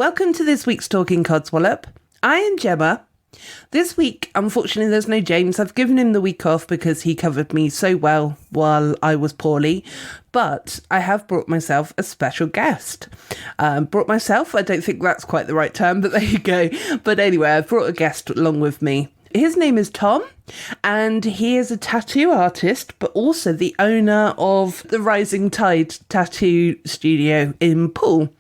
Welcome to this week's Talking Codswallop. I am Gemma. This week, unfortunately, there's no James. I've given him the week off because he covered me so well while I was poorly. But I have brought myself a special guest. I don't think that's quite the right term, but there you go. But anyway, I've brought a guest along with me. His name is Tom, and he is a tattoo artist, but also the owner of the Rising Tide Tattoo Studio in Poole.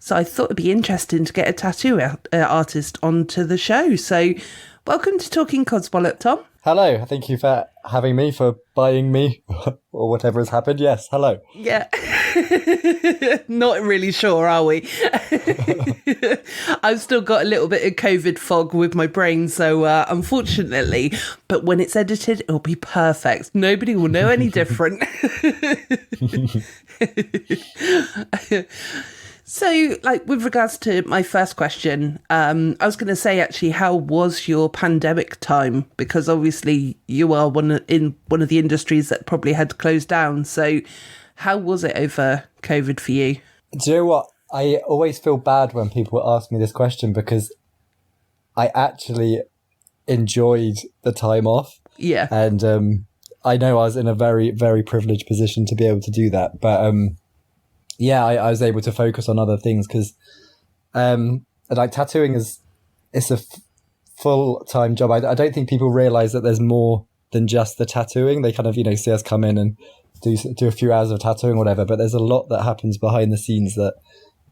So I thought it'd be interesting to get a tattoo artist onto the show. So welcome to Talking Codswallop, Tom. Hello. Thank you for having me, for buying me, or whatever has happened. Yes, hello. Yeah. Not really sure, are we? I've still got a little bit of COVID fog with my brain, so unfortunately, but when it's edited, it'll be perfect. Nobody will know any different. So, with regards to my first question, I was going to say, actually, how was your pandemic time? Because obviously you are in one of the industries that probably had to close down. So how was it over COVID for you? Do you know what? I always feel bad when people ask me this question because I actually enjoyed the time off. Yeah. And I know I was in a very, very privileged position to be able to do that. But yeah, I was able to focus on other things because tattooing it's a full-time job. I don't think people realize that there's more than just the tattooing. They kind of, see us come in and do a few hours of tattooing or whatever, but there's a lot that happens behind the scenes that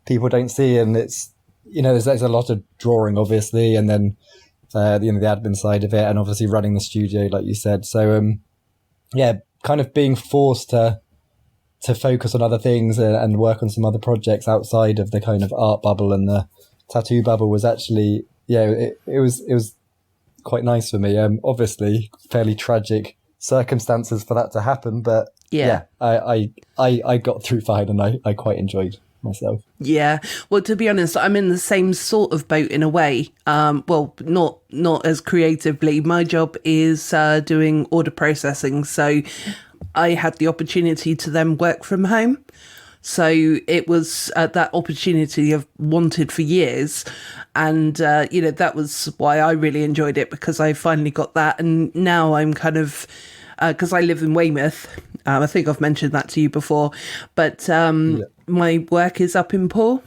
people don't see. And it's, there's a lot of drawing, obviously, and then, the admin side of it, and obviously running the studio, like you said. So, yeah, kind of being forced to focus on other things and work on some other projects outside of the kind of art bubble and the tattoo bubble was actually, it was quite nice for me. Obviously fairly tragic circumstances for that to happen, but yeah, I got through fine and I quite enjoyed myself. Yeah. Well, to be honest, I'm in the same sort of boat in a way. Well, not as creatively. My job is doing order processing. So I had the opportunity to then work from home. So it was that opportunity I've wanted for years. And, that was why I really enjoyed it, because I finally got that. And now I'm kind of, because I live in Weymouth, I think I've mentioned that to you before, but my work is up in Poole.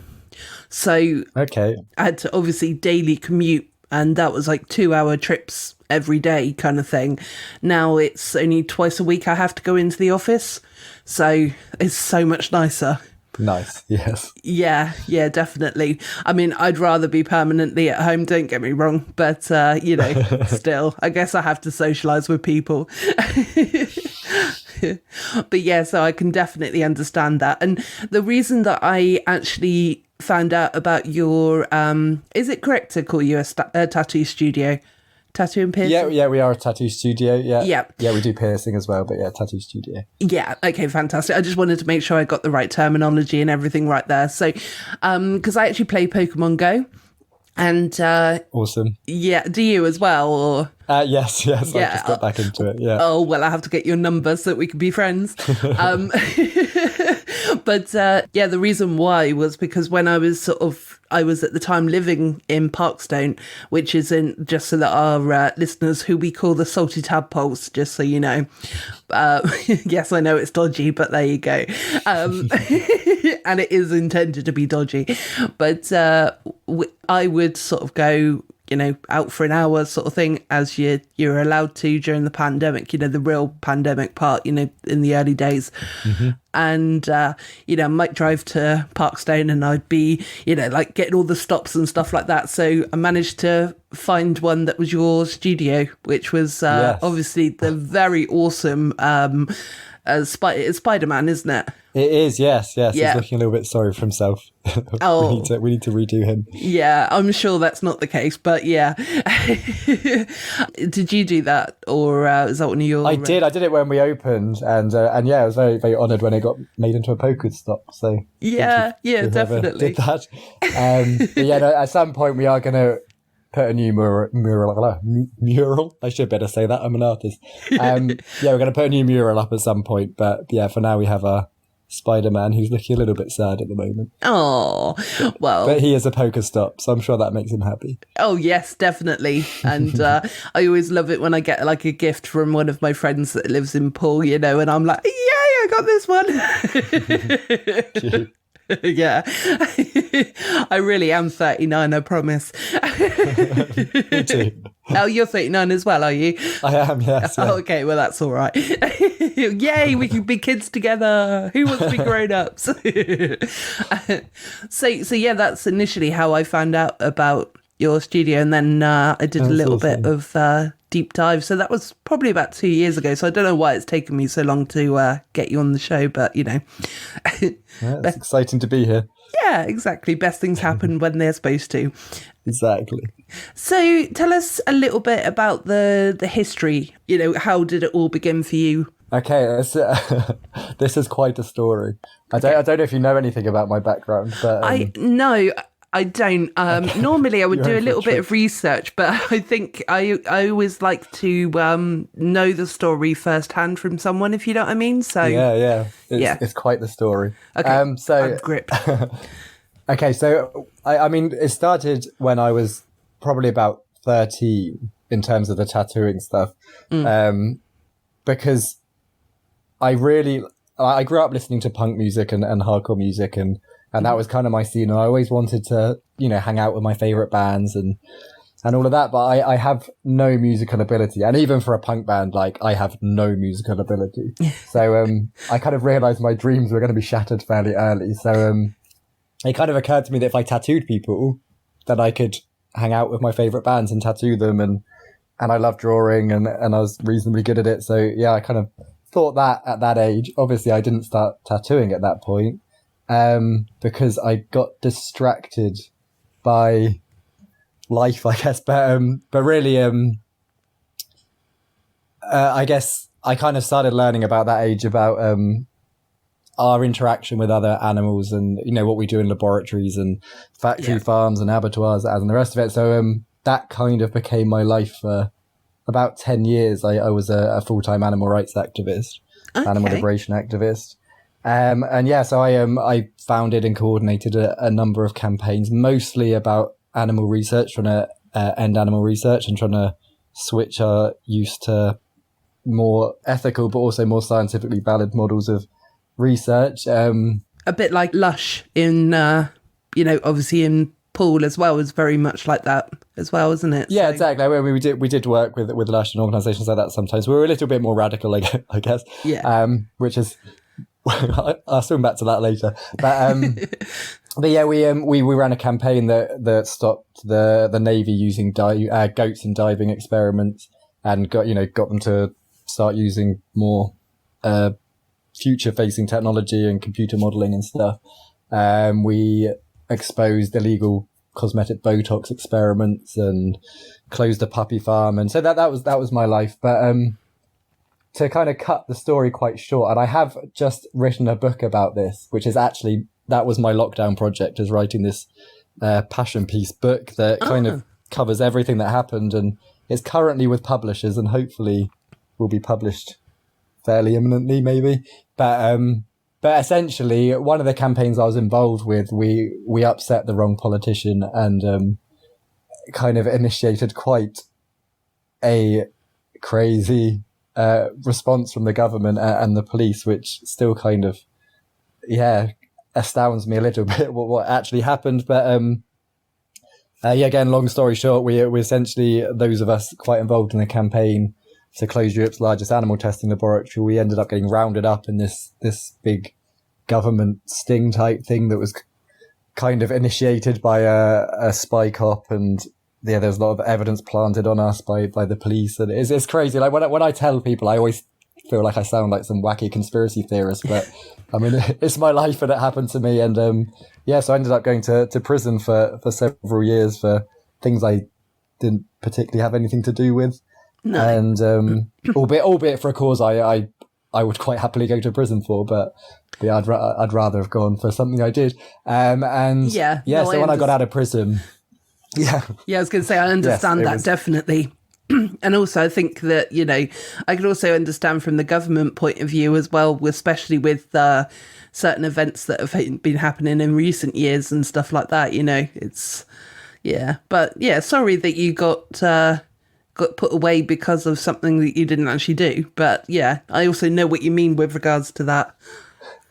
So okay. I had to obviously daily commute, and that was 2-hour trips every day kind of thing. Now it's only twice a week I have to go into the office, so it's so much nicer. Nice. Yes. Yeah, definitely. I mean, I'd rather be permanently at home, don't get me wrong, but still, I guess I have to socialize with people. But yeah, so I can definitely understand that. And the reason that I actually found out about your is it correct to call you a tattoo studio? Tattoo and piercing? Yeah, we are a tattoo studio. Yeah, we do piercing as well, but yeah, tattoo studio. Yeah, okay, fantastic. I just wanted to make sure I got the right terminology and everything right there. So, because I actually play Pokemon Go, and awesome. Yeah, do you as well? Or yes, yeah, I just got back into it. Yeah. Oh well, I have to get your number so that we can be friends. But the reason why was because when I was I was at the time living in Parkstone, which is just so that our listeners, who we call the salty tadpoles, just so you know. Yes, I know it's dodgy, but there you go. And it is intended to be dodgy. But I would sort of go, out for an hour sort of thing, as you're allowed to during the pandemic, the real pandemic part, in the early days. Mm-hmm. And, I might drive to Parkstone and I'd be, getting all the stops and stuff like that. So I managed to find one that was your studio, which was yes. Obviously the very awesome Spider-Man, isn't it? It is, yes. Yeah. He's looking a little bit sorry for himself. Oh. we need to redo him. Yeah, I'm sure that's not the case, but yeah. Did you do that, or is that one of your... I did it when we opened, and yeah, I was very, very honoured when it got made into a Pokestop, so... Yeah, definitely. Did that. But yeah, no, at some point we are going to put a new mural. I should better say that. I'm an artist. Yeah, we're going to put a new mural up at some point. But yeah, for now we have our Spider-Man, who's looking a little bit sad at the moment. Oh, well. But he is a poker stop, so I'm sure that makes him happy. Oh, yes, definitely. And I always love it when I get like a gift from one of my friends that lives in Poole, you know, and I'm like, yay, I got this one. Cute. Yeah. I really am 39, I promise. Me too. Oh, you're 39 as well, are you? I am, yes. Yeah. Oh, okay, well, that's all right. Yay, we can be kids together. Who wants to be grown-ups? So yeah, that's initially how I found out about your studio, and then I did a little bit of deep dive. So that was probably about 2 years ago. So I don't know why it's taken me so long to get you on the show, but, you know. Yeah, it's exciting to be here. Yeah, exactly. Best things happen when they're supposed to. Exactly. So tell us a little bit about the history. You know, how did it all begin for you? Okay, this is quite a story. I don't know if you know anything about my background, but No, I don't. Okay. Normally, I would You're do a in for a little bit treat. of research, but I think I always like to know the story firsthand from someone, if you know what I mean. So yeah, Yeah. it's quite the story. Okay, So I'm gripped. okay, so I mean, it started when I was probably about 13 in terms of the tattooing stuff, because I grew up listening to punk music and hardcore music, and that was kind of my scene. And I always wanted to, you know, hang out with my favorite bands and all of that. But I have no musical ability. And even for a punk band, like, I have no musical ability. So I kind of realized my dreams were going to be shattered fairly early. So it kind of occurred to me that if I tattooed people, that I could hang out with my favorite bands and tattoo them. And I love drawing and I was reasonably good at it. So yeah, I kind of thought that at that age. Obviously, I didn't start tattooing at that point. Because I got distracted by life, I guess. But really, I guess I kind of started learning about that age about our interaction with other animals and, you know, what we do in laboratories and factory farms and abattoirs and the rest of it. So that kind of became my life for about 10 years. I was a full-time animal rights activist, animal liberation activist. And yeah, so I founded and coordinated a number of campaigns, mostly about animal research, trying to end animal research and trying to switch our use to more ethical, but also more scientifically valid models of research. A bit like Lush in, you know, obviously in Poole as well is very much like that as well, isn't it? Yeah, So- exactly. I mean, we did work with Lush and organisations like that sometimes. We were a little bit more radical, I guess. Yeah. Which is. I'll swing back to that later. But yeah, we ran a campaign that stopped the Navy using goats in diving experiments and got them to start using more future facing technology and computer modeling and stuff. We exposed illegal cosmetic Botox experiments and closed a puppy farm, and so that was my life. But to kind of cut the story quite short, and I have just written a book about this, which is actually, that was my lockdown project, is writing this passion piece book that kind of covers everything that happened, and it's currently with publishers and hopefully will be published fairly imminently, maybe. But essentially, one of the campaigns I was involved with, we upset the wrong politician and kind of initiated quite a crazy response from the government and the police, which still kind of, astounds me a little bit what actually happened. But again, long story short, we essentially, those of us quite involved in the campaign to close Europe's largest animal testing laboratory, we ended up getting rounded up in this big government sting type thing that was kind of initiated by a spy cop, and yeah, there's a lot of evidence planted on us by the police, and it's crazy. Like when I tell people, I always feel like I sound like some wacky conspiracy theorist, but I mean, it's my life and it happened to me. And so I ended up going to prison for several years for things I didn't particularly have anything to do with. No. And albeit for a cause I would quite happily go to prison for, but yeah, I'd rather have gone for something I did. So when I got out of prison, I was going to say, I understand that, definitely. And also, I think that, I could also understand from the government point of view as well, especially with certain events that have been happening in recent years and stuff like that, it's, yeah. But yeah, sorry that you got put away because of something that you didn't actually do. But yeah, I also know what you mean with regards to that.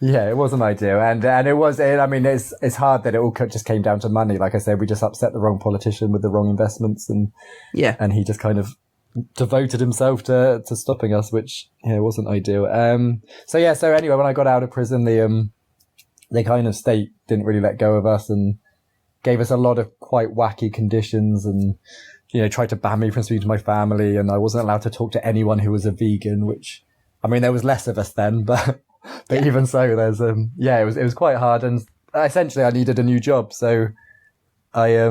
Yeah, it wasn't ideal. And it was, I mean, it's hard that it all just came down to money. Like I said, we just upset the wrong politician with the wrong investments, and he just kind of devoted himself to stopping us, which wasn't ideal. So anyway, when I got out of prison, the kind of state didn't really let go of us and gave us a lot of quite wacky conditions, and tried to ban me from speaking to my family, and I wasn't allowed to talk to anyone who was a vegan, which, I mean, there was less of us then, but even so, there's it was quite hard, and essentially I needed a new job, so I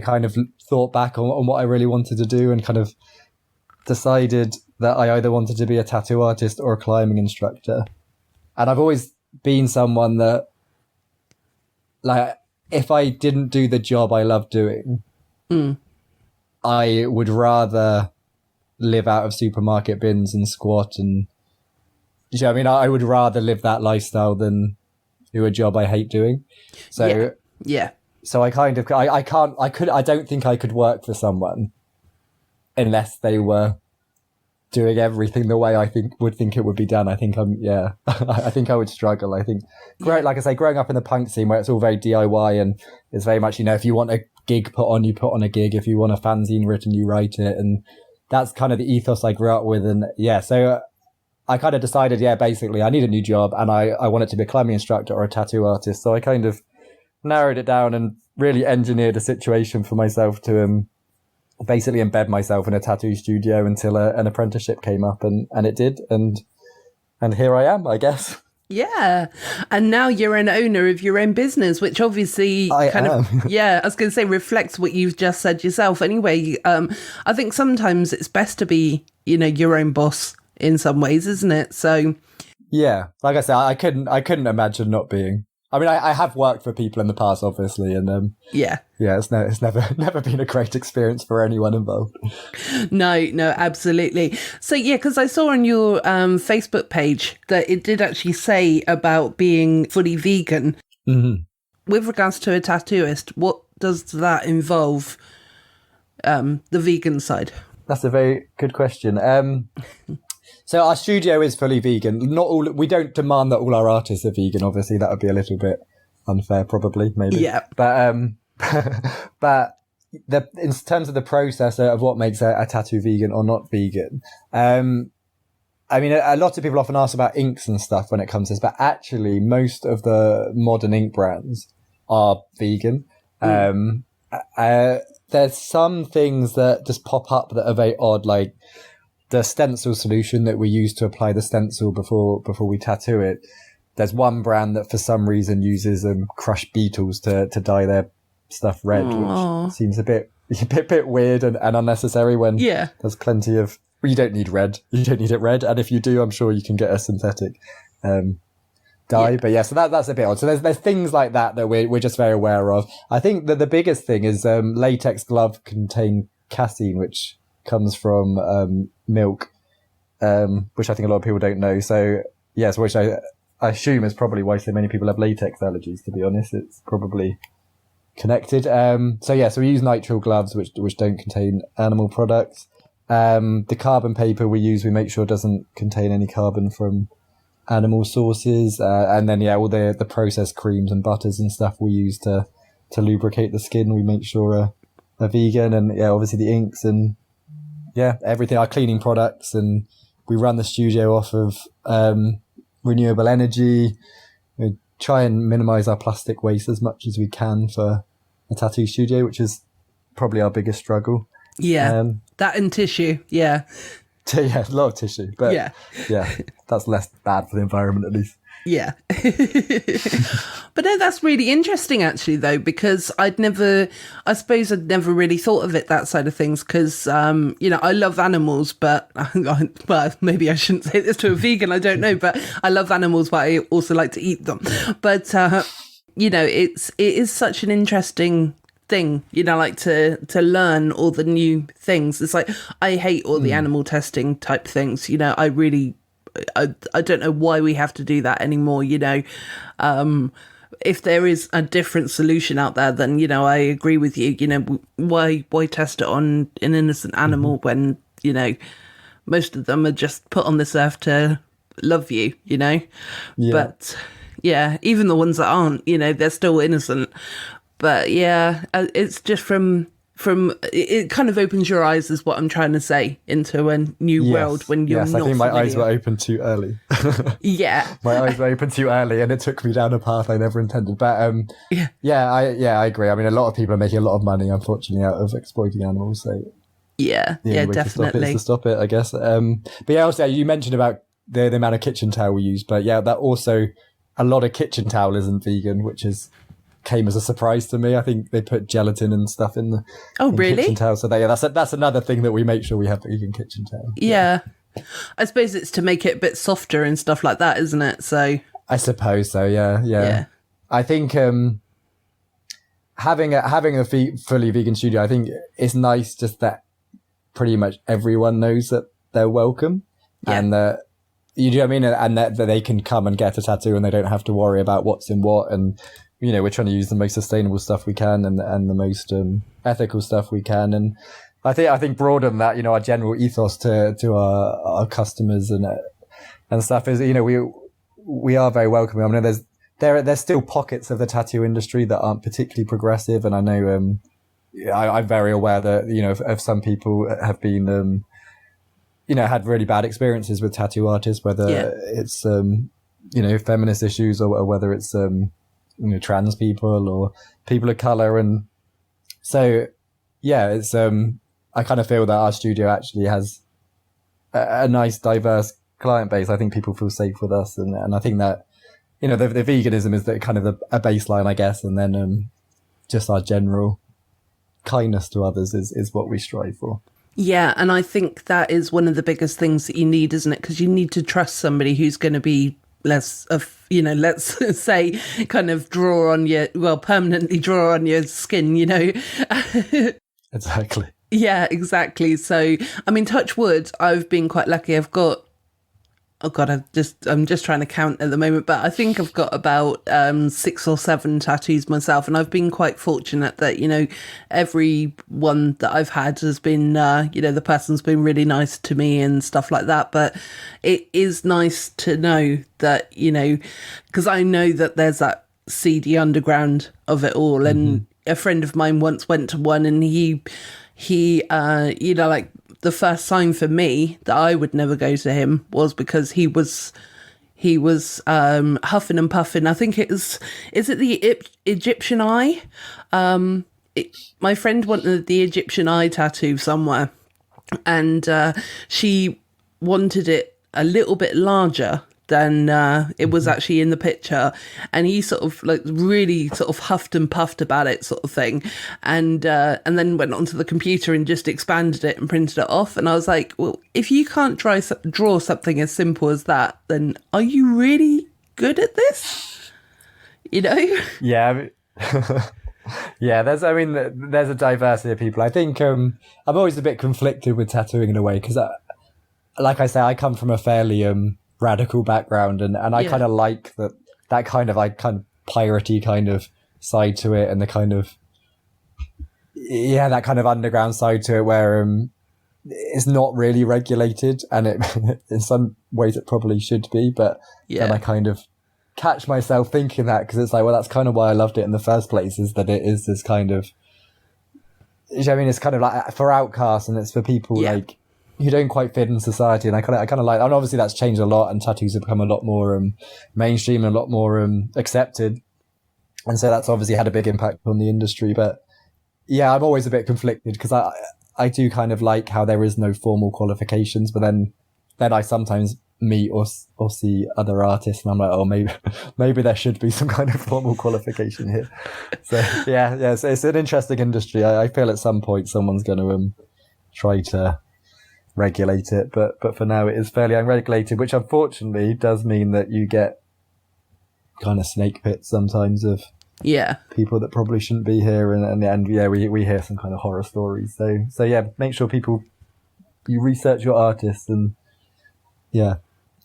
kind of thought back on what I really wanted to do, and kind of decided that I either wanted to be a tattoo artist or a climbing instructor. And I've always been someone that, like, if I didn't do the job I love doing, I would rather live out of supermarket bins and squat, and I mean, I would rather live that lifestyle than do a job I hate doing. So so I kind of I don't think I could work for someone unless they were doing everything the way I would think it would be done. I think I think I would struggle. I think, like I say, growing up in the punk scene where it's all very DIY, and it's very much, if you want a gig put on, you put on a gig. If you want a fanzine written, you write it. And that's kind of the ethos I grew up with. And so I kind of decided, basically I need a new job, and I wanted to be a climbing instructor or a tattoo artist. So I kind of narrowed it down and really engineered a situation for myself to basically embed myself in a tattoo studio until an apprenticeship came up, and it did, and here I am, I guess. Yeah, and now you're an owner of your own business, which obviously I was going to say reflects what you've just said yourself. Anyway, I think sometimes it's best to be, your own boss in some ways, isn't it? So yeah, like I said, I couldn't imagine not being. I mean, I have worked for people in the past, obviously, and it's never been a great experience for anyone involved. No, absolutely. So because I saw on your Facebook page that it did actually say about being fully vegan. Mm-hmm. With regards to a tattooist, what does that involve? The vegan side. That's a very good question. So our studio is fully vegan. Not all. We don't demand that all our artists are vegan. Obviously, that would be a little bit unfair, probably, maybe. Yeah. But in terms of the process of what makes a tattoo vegan or not vegan, I mean, a lot of people often ask about inks and stuff when it comes to this, but actually, most of the modern ink brands are vegan. There's some things that just pop up that are very odd, like the stencil solution that we use to apply the stencil before we tattoo it. There's one brand that for some reason uses crushed beetles to dye their stuff red, which seems a bit weird and unnecessary when there's plenty of, well, you don't need red. You don't need it red. And if you do, I'm sure you can get a synthetic dye. Yeah. But so that's a bit odd. So there's things like that we're just very aware of. I think that the biggest thing is latex gloves contain casein, which comes from milk, which I think a lot of people don't know. So yes, which I assume is probably why so many people have latex allergies, to be honest. It's probably connected. So we use nitrile gloves, which don't contain animal products. The carbon paper we use, we make sure doesn't contain any carbon from animal sources. And then all the processed creams and butters and stuff we use to lubricate the skin, we make sure are vegan. And obviously the inks and everything, our cleaning products, and we run the studio off of renewable energy. We try and minimize our plastic waste as much as we can for a tattoo studio, which is probably our biggest struggle. That and tissue. A lot of tissue, but that's less bad for the environment, at least. But no, that's really interesting actually, though, because I'd never really thought of it that side of things, because I love animals, but well, maybe I shouldn't say this to a vegan, I don't know, but I love animals, but I also like to eat them. But it is such an interesting thing, like to learn all the new things. It's like, I hate all the animal testing type things. I really, I don't know why we have to do that anymore. If there is a different solution out there, then, I agree with you. Why test it on an innocent animal when, most of them are just put on this earth to love you, Yeah. But yeah, even the ones that aren't, they're still innocent. But yeah, it's just from it kind of opens your eyes, is what I'm trying to say, into a new world when you're not I think my familiar. eyes were open too early. Yeah. My eyes were open too early, and it took me down a path I never intended. But I agree. I mean, a lot of people are making a lot of money, unfortunately, out of exploiting animals. So yeah, definitely to stop it, I guess. But yeah, also you mentioned about the amount of kitchen towel we use, but yeah, that also, a lot of kitchen towel isn't vegan, which came as a surprise to me. I think they put gelatin and stuff in the really? kitchen towel. So that's another thing that we make sure we have vegan kitchen towel. Yeah. I suppose it's to make it a bit softer and stuff like that, isn't it? So I suppose so. Yeah. I think having a fully vegan studio, I think it's nice just that pretty much everyone knows that they're welcome, and that, you know what I mean, and that they can come and get a tattoo and they don't have to worry about what's in what. And we're trying to use the most sustainable stuff we can and the most ethical stuff we can. And I think broaden that, our general ethos to our customers and stuff is, we are very welcoming. I mean, there's still pockets of the tattoo industry that aren't particularly progressive, and I know I'm very aware that of some people have been had really bad experiences with tattoo artists, whether it's feminist issues or whether it's trans people or people of color. And so it's I kind of feel that our studio actually has a nice diverse client base. I think people feel safe with us, and I think that the veganism is the kind of a baseline, I guess, and then just our general kindness to others is what we strive for. Yeah, and I think that is one of the biggest things that you need, isn't it? Because you need to trust somebody who's going to be less of, let's say, kind of permanently draw on your skin, Exactly. Yeah, exactly. So, I mean, touch wood, I've been quite lucky. I've got, I'm just trying to count at the moment, but I think I've got about 6 or 7 tattoos myself, and I've been quite fortunate that every one that I've had has been the person's been really nice to me and stuff like that. But it is nice to know that because I know that there's that seedy underground of it all, and a friend of mine once went to one, and he like, the first sign for me that I would never go to him was because he was huffing and puffing. I think is it the Egyptian eye? My friend wanted the Egyptian eye tattoo somewhere, and she wanted it a little bit larger than it was actually in the picture, and he sort of like really sort of huffed and puffed about it, sort of thing, and then went onto the computer and just expanded it and printed it off. And I was like, well, if you can't draw something as simple as that, then are you really good at this? Yeah. Yeah, there's a diversity of people. I think I'm always a bit conflicted with tattooing in a way, because like I say, I come from a fairly radical background, and I kind of like that kind of piratey kind of side to it, and the kind of that kind of underground side to it, where it's not really regulated, and it in some ways it probably should be, but then I kind of catch myself thinking that, because it's like, well, that's kind of why I loved it in the first place, is that it is this kind of, it's kind of like for outcasts, and it's for people like who don't quite fit in society. And I kind of like, and obviously that's changed a lot, and tattoos have become a lot more mainstream and a lot more accepted, and so that's obviously had a big impact on the industry. But I'm always a bit conflicted, because I do kind of like how there is no formal qualifications, but then I sometimes meet or see other artists, and I'm like, oh, maybe there should be some kind of formal qualification here. So so it's an interesting industry. I feel at some point someone's going to try to regulate it, but for now it is fairly unregulated, which unfortunately does mean that you get kind of snake pits sometimes of Yeah. people that probably shouldn't be here, and yeah, we hear some kind of horror stories. So yeah, make sure you research your artists, and yeah,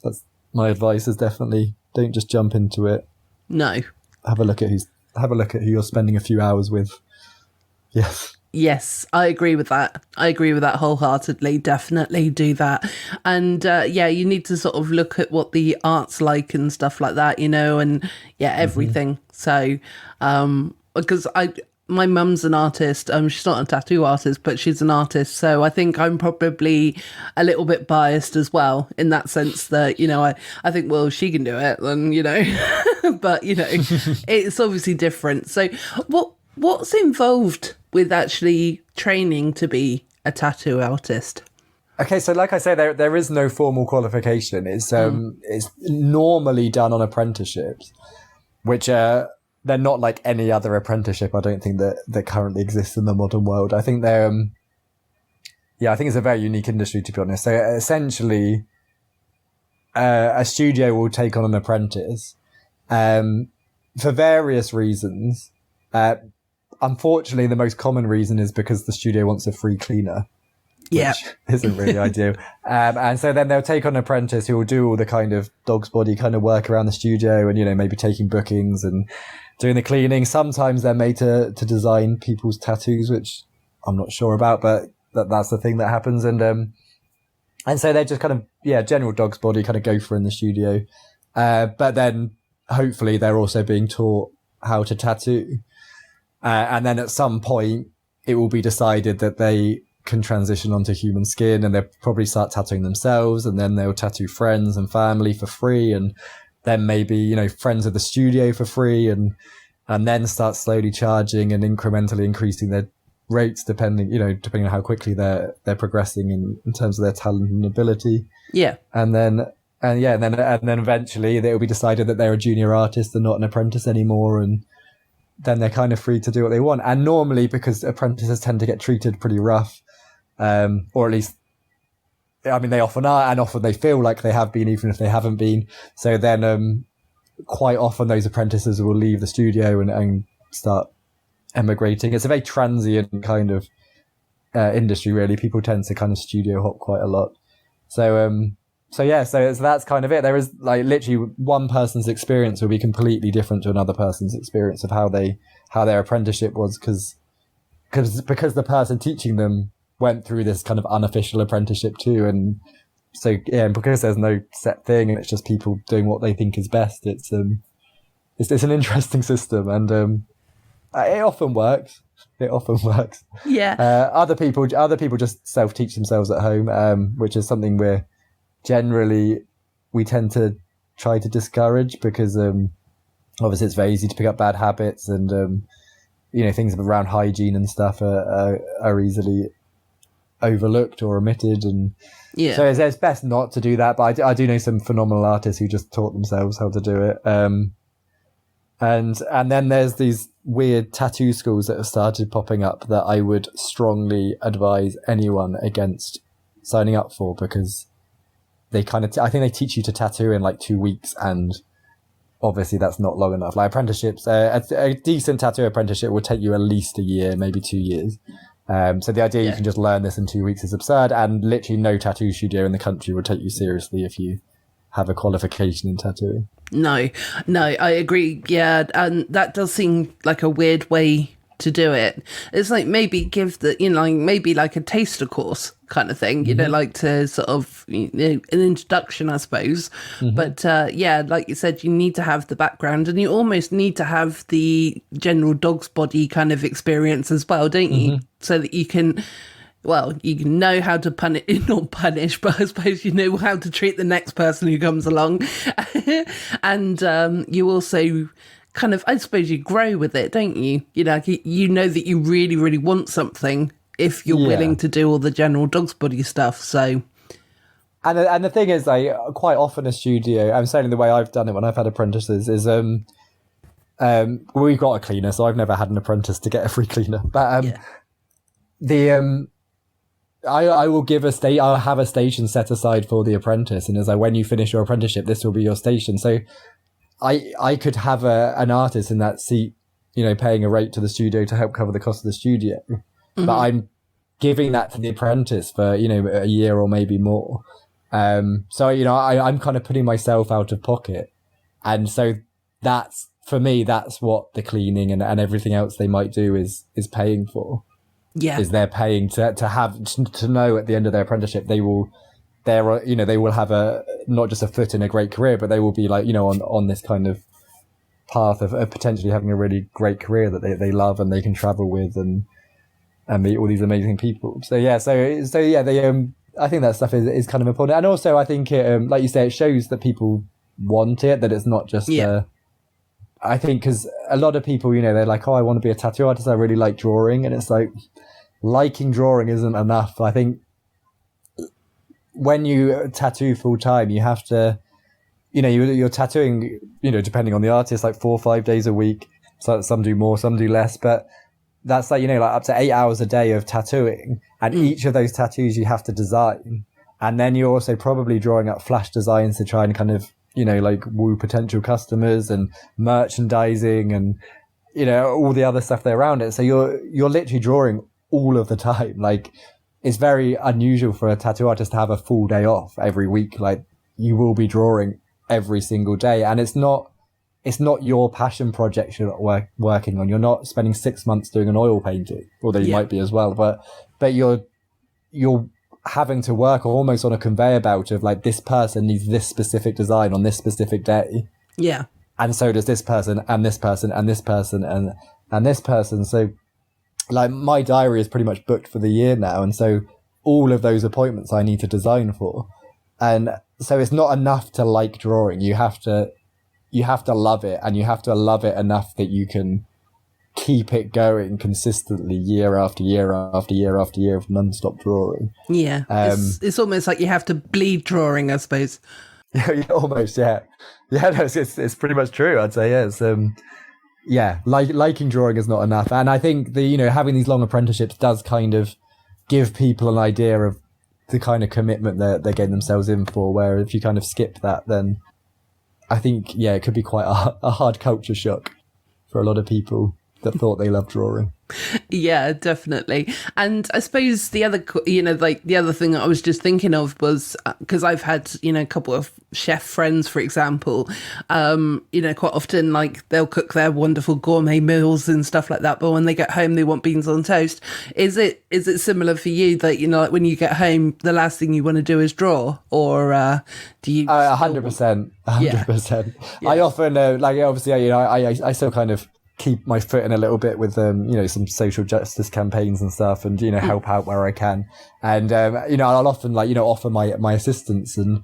that's my advice. Is definitely don't just jump into it. No. Have a look at who you're spending a few hours with. Yes. Yes, I agree with that. I agree with that wholeheartedly. Definitely do that. And yeah, you need to sort of look at what the art's like and stuff like that, and yeah, everything. So, because my mum's an artist. She's not a tattoo artist, but she's an artist. So I think I'm probably a little bit biased as well in that sense that, I think, well, she can do it, then, but, it's obviously different. So what's involved with actually training to be a tattoo artist? Okay, so like I say, there is no formal qualification. It's normally done on apprenticeships, which they're not like any other apprenticeship. I don't think that currently exists in the modern world. I think they're I think it's a very unique industry, to be honest. So essentially, a studio will take on an apprentice for various reasons. Unfortunately, the most common reason is because the studio wants a free cleaner, which isn't really ideal. And so then they'll take on an apprentice who will do all the kind of dog's body kind of work around the studio, and, maybe taking bookings and doing the cleaning. Sometimes they're made to design people's tattoos, which I'm not sure about, but that's the thing that happens. And so they're just kind of, general dog's body kind of gopher in the studio. But then hopefully they're also being taught how to tattoo. And then at some point, it will be decided that they can transition onto human skin, and they'll probably start tattooing themselves, and then they'll tattoo friends and family for free, and then maybe, friends of the studio for free, and then start slowly charging and incrementally increasing their rates depending on how quickly they're progressing in terms of their talent and ability. Yeah. And then eventually it will be decided that they're a junior artist and not an apprentice anymore, and then they're kind of free to do what they want. And normally, because apprentices tend to get treated pretty rough, or at least, they often are, and often they feel like they have been, even if they haven't been. So then quite often those apprentices will leave the studio and start emigrating. It's a very transient kind of industry, really. People tend to kind of studio hop quite a lot. So that's kind of it. There is like literally one person's experience will be completely different to another person's experience of how their apprenticeship was, because the person teaching them went through this kind of unofficial apprenticeship too. And so, and because there's no set thing and it's just people doing what they think is best, it's an interesting system, and it often works. Yeah. Other people just self-teach themselves at home, which is something we tend to try to discourage, because obviously it's very easy to pick up bad habits, and things around hygiene and stuff are easily overlooked or omitted, and so it's best not to do that. But I do know some phenomenal artists who just taught themselves how to do it, and then there's these weird tattoo schools that have started popping up that I would strongly advise anyone against signing up for, because they kind of I think they teach you to tattoo in like 2 weeks, and obviously that's not long enough. Like apprenticeships, a decent tattoo apprenticeship will take you at least a year, maybe 2 years. So the idea you can just learn this in 2 weeks is absurd, and literally no tattoo studio in the country will take you seriously if you have a qualification in tattooing. No, I agree. Yeah, and that does seem like a weird way to do it. It's like maybe give maybe like a taster course kind of thing, like to sort of, an introduction, I suppose. Mm-hmm. But like you said, you need to have the background, and you almost need to have the general dog's body kind of experience as well, don't you? Mm-hmm. So that you can know how to not punish, but I suppose you know how to treat the next person who comes along. And you also kind of, I suppose you grow with it, don't you? You know that you really, really want something if you're willing to do all the general dog's body stuff. So, and the thing is, like, quite often a studio, I'm saying the way I've done it when I've had apprentices is, we've got a cleaner, so I've never had an apprentice to get a free cleaner. But I will I'll have a station set aside for the apprentice, and as when you finish your apprenticeship, this will be your station. So I could have an artist in that seat paying a rate to the studio to help cover the cost of the studio, but I'm giving that to the apprentice for, a year or maybe more. So, I'm kind of putting myself out of pocket. And so for me, that's what the cleaning and everything else they might do is paying for. Yeah. Is they're paying to know at the end of their apprenticeship, they will have not just a foot in a great career, but they will be like, on this kind of path of potentially having a really great career that they love and they can travel with and meet all these amazing people. So yeah, I think that stuff is kind of important. And also I think it, like you say, it shows that people want it, that it's not just, I think, because a lot of people, they're like, oh, I want to be a tattoo artist. I really like drawing. And it's like, liking drawing isn't enough. I think when you tattoo full time, you have to, you're tattooing, depending on the artist, like 4 or 5 days a week. So some do more, some do less, but that's like, like up to 8 hours a day of tattooing. And each of those tattoos you have to design. And then you're also probably drawing up flash designs to try and kind of, like woo potential customers and merchandising and, all the other stuff there around it. So you're literally drawing all of the time. Like, it's very unusual for a tattoo artist to have a full day off every week. Like, you will be drawing every single day, and it's not your passion project you're working on. You're not spending 6 months doing an oil painting, although you might be as well, but you're having to work almost on a conveyor belt of like, this person needs this specific design on this specific day. Yeah. And so does this person and this person and this person and this person. So like, my diary is pretty much booked for the year now. And so all of those appointments I need to design for. And so it's not enough to like drawing. You have to love it, and you have to love it enough that you can keep it going consistently year after year after year after year of non-stop drawing. Yeah. It's almost like you have to bleed drawing, I suppose. Almost, yeah. Yeah, no, it's pretty much true, I'd say. Yeah, liking drawing is not enough. And I think having these long apprenticeships does kind of give people an idea of the kind of commitment that they're getting themselves in for, where if you kind of skip that, then I think, it could be quite a hard culture shock for a lot of people that thought they loved drawing. Yeah, definitely. And I suppose the other, the other thing that I was just thinking of was, because I've had, a couple of chef friends, for example, quite often, like, they'll cook their wonderful gourmet meals and stuff like that, but when they get home, they want beans on toast. Is it similar for you that, like, when you get home, the last thing you want to do is draw? Or do you... 100%. 100%. Yeah. I often, obviously, I still kind of keep my foot in a little bit with some social justice campaigns and stuff, and help out where I can, and I'll often offer my assistance, and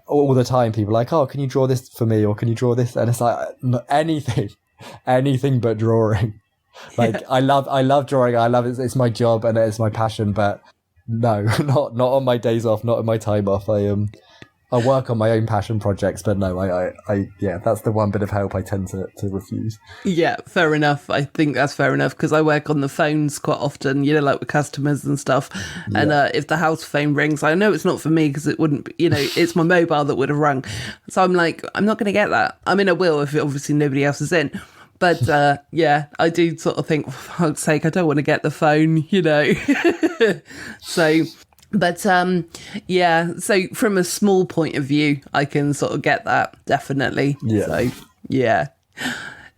all the time people are like, oh, can you draw this for me, or can you draw this? And it's like, anything but drawing. Like, I love drawing, I love it, it's my job and it's my passion, but no, not on my days off, not on my time off. I work on my own passion projects, but no, I that's the one bit of help I tend to refuse. Yeah, fair enough. I think that's fair enough, because I work on the phones quite often, like with customers and stuff. Yeah. And if the house phone rings, I know it's not for me, because it wouldn't, it's my mobile that would have rung. So I'm like, I'm not going to get that. I mean, I will if obviously nobody else is in. But I do sort of think, for fuck's sake, I don't want to get the phone, So... But, so from a small point of view, I can sort of get that, definitely. Yeah. So, yeah.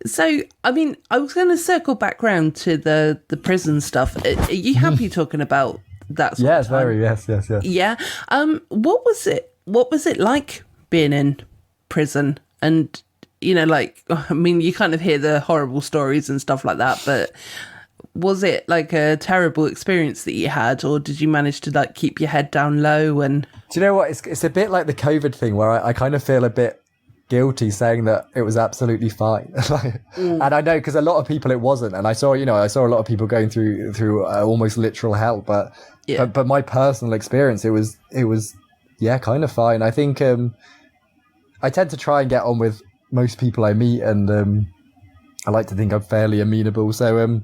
So, I mean, I was going to circle back round to the prison stuff. Are you happy talking about that sort of time? Very, yes. Yeah. What was it like being in prison? And, I mean, you kind of hear the horrible stories and stuff like that, but... was it like a terrible experience that you had, or did you manage to like keep your head down low? And do you know what? It's a bit like the COVID thing, where I kind of feel a bit guilty saying that it was absolutely fine. And I know, because a lot of people it wasn't, and I saw a lot of people going through almost literal hell. But my personal experience, it was kind of fine. I think I tend to try and get on with most people I meet, and I like to think I'm fairly amenable. So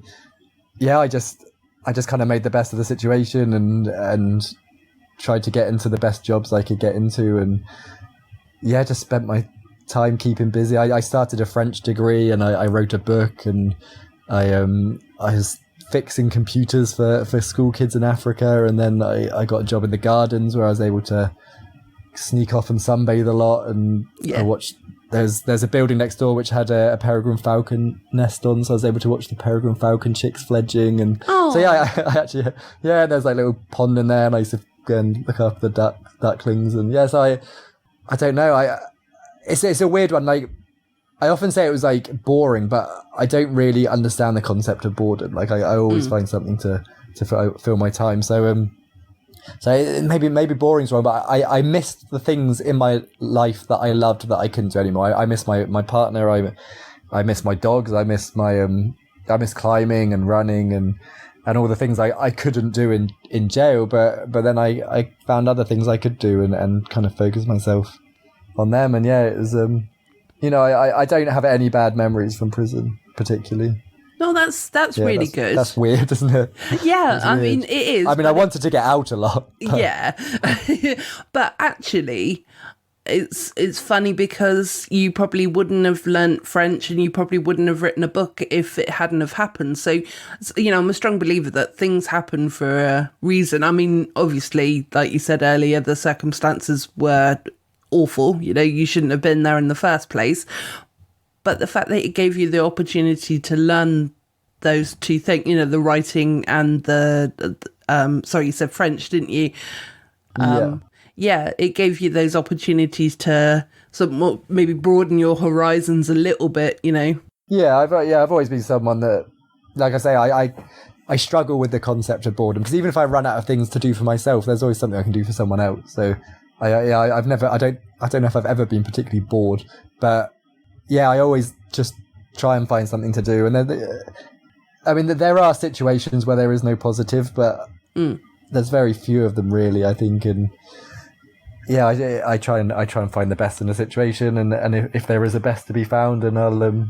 I just kind of made the best of the situation and tried to get into the best jobs I could get into, and just spent my time keeping busy. I started a French degree and I wrote a book, and I was fixing computers for school kids in Africa, and then I got a job in the gardens where I was able to sneak off and sunbathe a lot, and I watched. There's a building next door which had a peregrine falcon nest on, so I was able to watch the peregrine falcon chicks fledging, and so I actually there's like a little pond in there, and I used to go and look after the ducklings, and so I don't know, it's a weird one. Like I often say it was like boring, but I don't really understand the concept of boredom. Like I always find something to fill my time. So maybe boring's wrong, but I missed the things in my life that I loved that I couldn't do anymore. I miss my partner. I miss my dogs. I miss climbing and running and all the things I couldn't do in jail. But then I found other things I could do and kind of focus myself on them. And it was I don't have any bad memories from prison particularly. No, that's really good. That's weird, isn't it? Yeah, I mean, it is. I mean, I wanted to get out a lot. Yeah. But actually, it's funny because you probably wouldn't have learnt French and you probably wouldn't have written a book if it hadn't have happened. So, I'm a strong believer that things happen for a reason. I mean, obviously, like you said earlier, the circumstances were awful. You shouldn't have been there in the first place. But the fact that it gave you the opportunity to learn those two things, the writing and you said French, didn't you? It gave you those opportunities to maybe broaden your horizons a little bit, Yeah, I've always been someone that, like I say, I struggle with the concept of boredom, because even if I run out of things to do for myself, there's always something I can do for someone else. So I don't know if I've ever been particularly bored, but I always just try and find something to do. And then, there are situations where there is no positive, but there's very few of them really, I think. And I try and find the best in a situation, and if there is a best to be found, and I'll make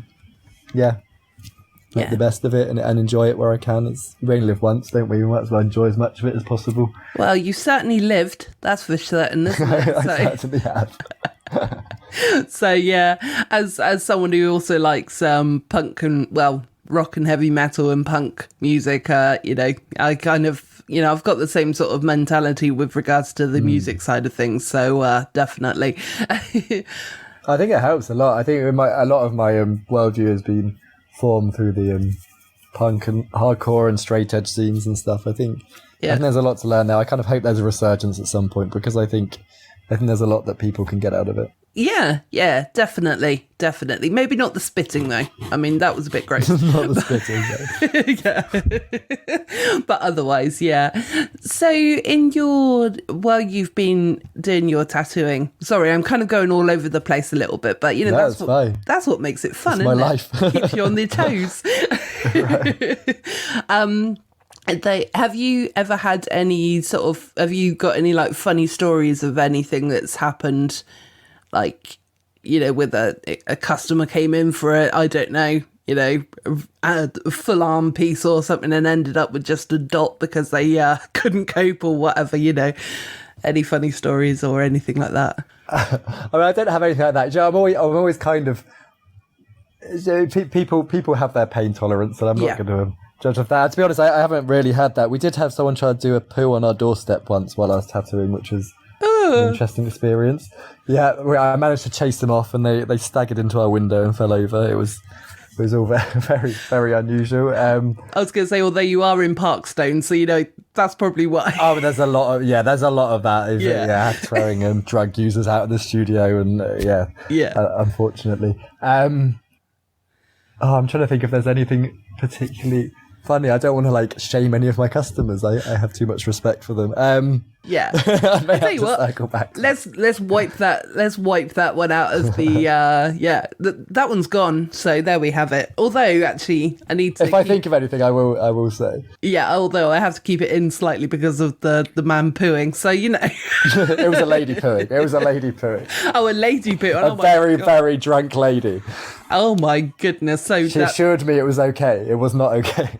the best of it and enjoy it where I can. We only live once, don't we? We might as well enjoy as much of it as possible. Well, you certainly lived, that's for certain, isn't it? I certainly have. So as someone who also likes punk and rock and heavy metal and punk music, I kind of I've got the same sort of mentality with regards to the music side of things. So definitely, I think it helps a lot. I think a lot of my worldview has been formed through the punk and hardcore and straight edge scenes and stuff. I think there's a lot to learn there. I kind of hope there's a resurgence at some point, because I think there's a lot that people can get out of it. Yeah, definitely. Maybe not the spitting, though. I mean, that was a bit gross. Not the spitting, though. Yeah. But otherwise, yeah. So you've been doing your tattooing. Sorry, I'm kind of going all over the place a little bit, but, that's what makes it fun, isn't it? Life. Keeps you on your toes. Have you ever had any have you got any like funny stories of anything that's happened, like, with a customer came in for a full arm piece or something and ended up with just a dot because they couldn't cope or whatever, any funny stories or anything like that? I mean, I don't have anything like that. I'm always kind of, people have their pain tolerance, and I'm not going to judge of that. To be honest, I haven't really had that. We did have someone try to do a poo on our doorstep once while I was tattooing, which was an interesting experience. Yeah, I managed to chase them off, and they staggered into our window and fell over. It was all very, very, very unusual. I was going to say, although you are in Parkstone, so that's probably why. Oh, there's a lot of that. Throwing drug users out of the studio, and unfortunately. I'm trying to think if there's anything particularly funny. I don't want to shame any of my customers. I have too much respect for them. I tell you what, circle back. Let's wipe that one out of the that one's gone. So there we have it. Although actually, I need to. If I think of anything, I will say. Yeah, although I have to keep it in slightly because of the man pooing. So it was a lady pooing. Oh, a lady pooing. A very, very drunk lady. Oh my goodness! So she assured me it was okay. It was not okay.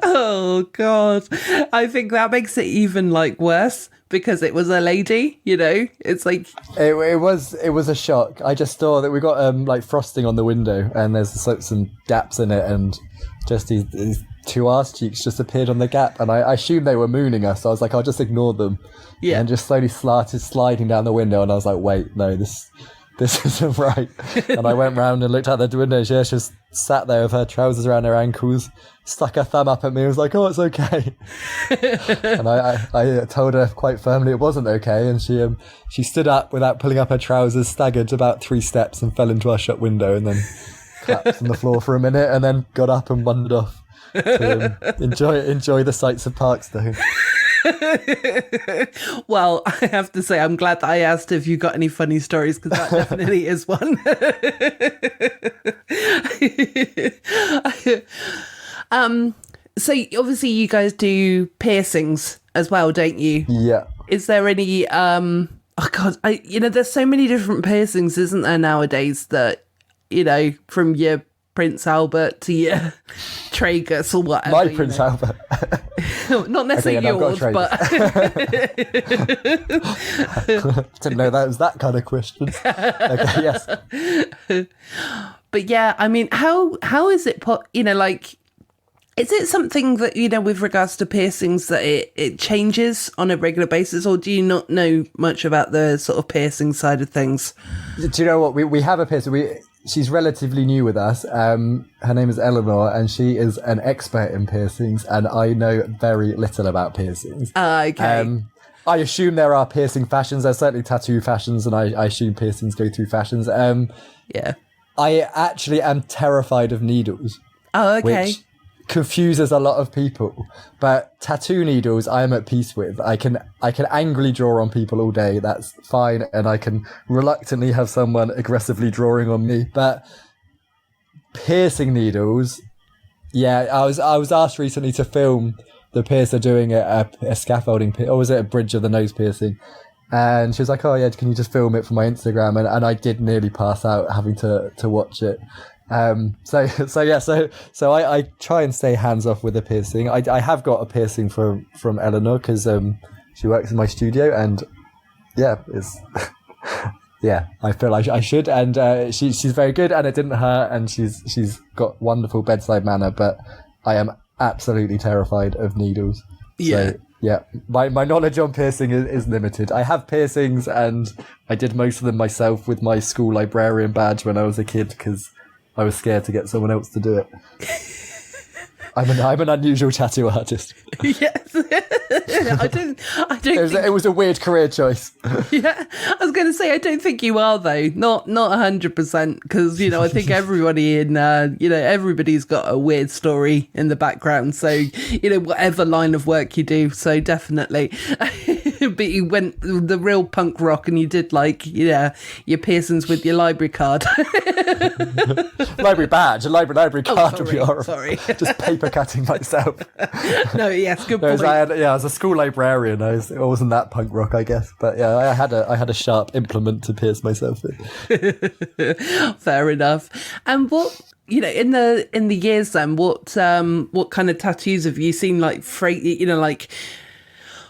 Oh God. I think that makes it even like worse because it was a lady, you know? It's like It was a shock. I just saw that we got like frosting on the window, and there's some gaps in it, and just these two arse cheeks just appeared on the gap, and I assumed they were mooning us. So I was like, I'll just ignore them. Yeah. And just slowly started sliding down the window, and I was like, wait, no, this isn't right. And I went round and looked out the window. She just sat there with her trousers around her ankles, stuck her thumb up at me, and was like, oh, it's okay. And I told her quite firmly it wasn't okay, and she stood up without pulling up her trousers, staggered about 3 steps and fell into our shop window, and then collapsed on the floor for a minute, and then got up and wandered off to enjoy the sights of Parkstone. Well, I have to say, I'm glad that I asked if you got any funny stories, because that definitely is one. So obviously you guys do piercings as well, don't you? Yeah. Is there any, oh God, there's so many different piercings, isn't there, nowadays, that, from your Prince Albert to your Tragus or whatever. My Prince Albert. Not necessarily yours, but... Didn't know that was that kind of question. Okay, yes. But yeah, I mean, how is it, is it something that, with regards to piercings, that it changes on a regular basis, or do you not know much about the sort of piercing side of things? Do you know what? We have a piercing. She's relatively new with us. Her name is Eleanor, and she is an expert in piercings, and I know very little about piercings. Okay. I assume there are piercing fashions. There's certainly tattoo fashions, and I assume piercings go through fashions. Yeah. I actually am terrified of needles. Oh, okay. Which confuses a lot of people, but tattoo needles I am at peace with. I can angrily draw on people all day, that's fine, and I can reluctantly have someone aggressively drawing on me. But piercing needles, yeah, I was asked recently to film the piercer doing a scaffolding or was it a bridge of the nose piercing, and she was like, oh yeah, can you just film it for my Instagram? And I did nearly pass out having to watch it. So I try and stay hands off with a piercing. I have got a piercing from Eleanor because she works in my studio, and yeah, it's yeah, I feel I should, and she's very good, and it didn't hurt, and she's got wonderful bedside manner, but I am absolutely terrified of needles. Yeah. So, yeah, my knowledge on piercing is limited. I have piercings, and I did most of them myself with my school librarian badge when I was a kid because I was scared to get someone else to do it. I'm an unusual tattoo artist. Yes. I don't It was a weird career choice. Yeah. I was going to say, I don't think you are, though. Not 100%, because, I think everybody everybody's got a weird story in the background. So, whatever line of work you do. So definitely. But you went the real punk rock, and you did your piercings with your library card. Library badge, a library card would be horrible. Sorry. Just paper cutting myself. No, yes, good point. I was a school librarian. I wasn't that punk rock, I guess, but yeah, I had a sharp implement to pierce myself with. Fair enough. And what in the years then, what kind of tattoos have you seen?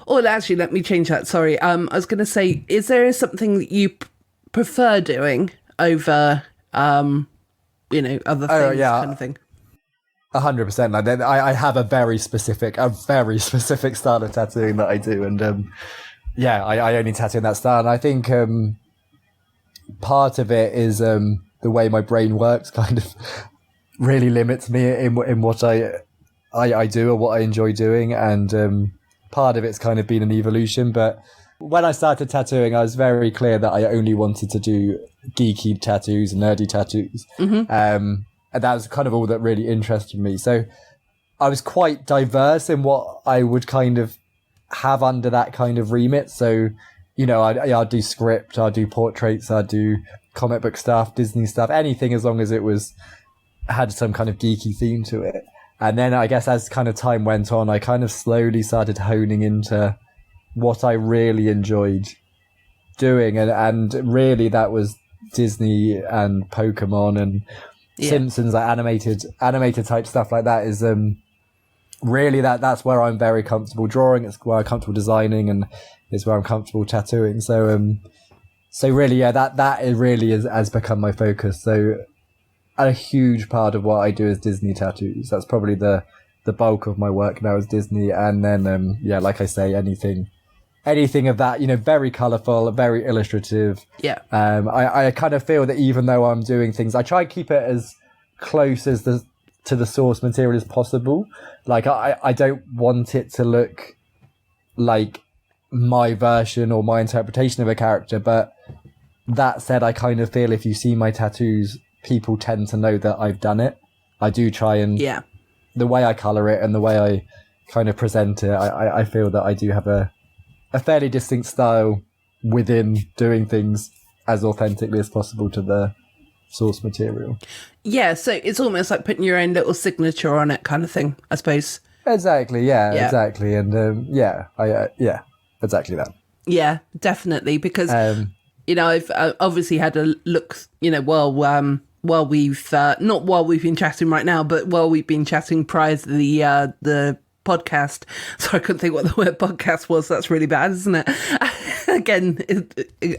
Oh, actually, let me change that. Sorry. I was going to say, is there something that you prefer doing over, other things, kind of thing? 100%. I have a very specific style of tattooing that I do, and I only tattoo in that style. And I think part of it is the way my brain works, kind of really limits me in what I do or what I enjoy doing, and part of it's kind of been an evolution. But when I started tattooing, I was very clear that I only wanted to do geeky tattoos and nerdy tattoos. Mm-hmm. And that was kind of all that really interested me. So I was quite diverse in what I would kind of have under that kind of remit. So, I'd do script, I'd do portraits, I'd do comic book stuff, Disney stuff, anything as long as it had some kind of geeky theme to it. And then I guess as kind of time went on, I kind of slowly started honing into what I really enjoyed doing. And really that was Disney and Pokemon and Simpsons, like animated type stuff like that is really that's where I'm very comfortable drawing. It's where I'm comfortable designing, and it's where I'm comfortable tattooing. So really, yeah, that it really has become my focus. So a huge part of what I do is Disney tattoos. That's probably the bulk of my work now is Disney. And then, like I say, anything of that, very colourful, very illustrative. Yeah. I kind of feel that even though I'm doing things, I try and keep it as close as to the source material as possible. Like I don't want it to look like my version or my interpretation of a character, but that said, I kind of feel if you see my tattoos, people tend to know that I've done it. I do try and the way I colour it and the way I kind of present it, I feel that I do have a fairly distinct style within doing things as authentically as possible to the source material. Yeah, so it's almost like putting your own little signature on it kind of thing, I suppose. Exactly, exactly. And exactly that. Yeah, definitely, because I've obviously had a look, while we've not while we've been chatting right now, but while we've been chatting prior to the podcast. So I couldn't think what the word podcast was. That's really bad, isn't it?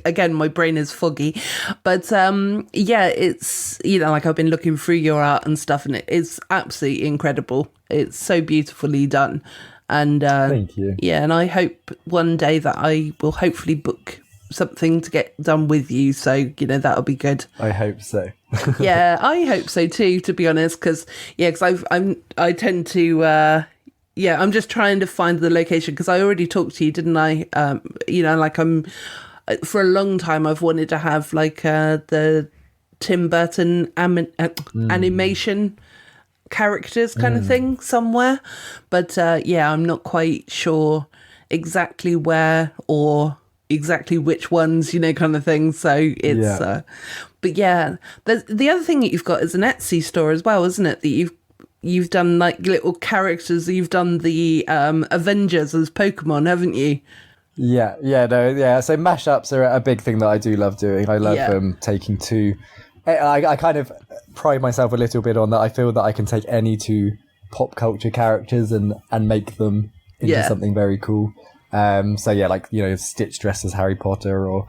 Again, my brain is foggy. But it's like I've been looking through your art and stuff, and it's absolutely incredible. It's so beautifully done. And thank you. Yeah, and I hope one day that I will hopefully book something to get done with you, so that'll be good. I hope so. Yeah, I hope so too, to be honest, because I tend to I'm just trying to find the location, because I already talked to you, didn't I? I'm for a long time I've wanted to have like the Tim Burton animation characters kind of thing somewhere, but I'm not quite sure exactly where or exactly which ones, kind of thing. So it's but yeah, the other thing that you've got is an Etsy store as well, isn't it? That you've done like little characters. You've done the Avengers as Pokemon, haven't you? Yeah. So mashups are a big thing that I do love doing. I love taking two. I kind of pride myself a little bit on that. I feel that I can take any two pop culture characters and make them into something very cool. Stitch dressed as Harry Potter, or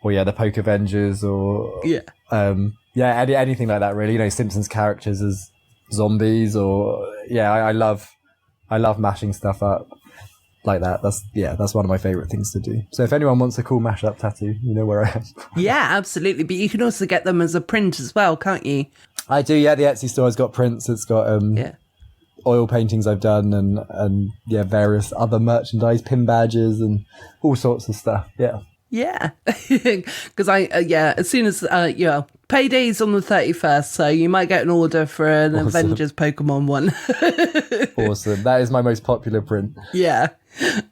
the Poke Avengers, or anything like that really. Simpsons characters as zombies, or I love mashing stuff up like that. That's one of my favorite things to do. So if anyone wants a cool mashup tattoo, you know where I am. Yeah, absolutely. But you can also get them as a print as well, can't you? I do. Yeah, the Etsy store has got prints. It's got oil paintings I've done, and various other merchandise, pin badges, and all sorts of stuff. Yeah, because as soon as payday's on the 31st, so you might get an order for an Avengers Pokemon one. Awesome. That is my most popular print. Yeah,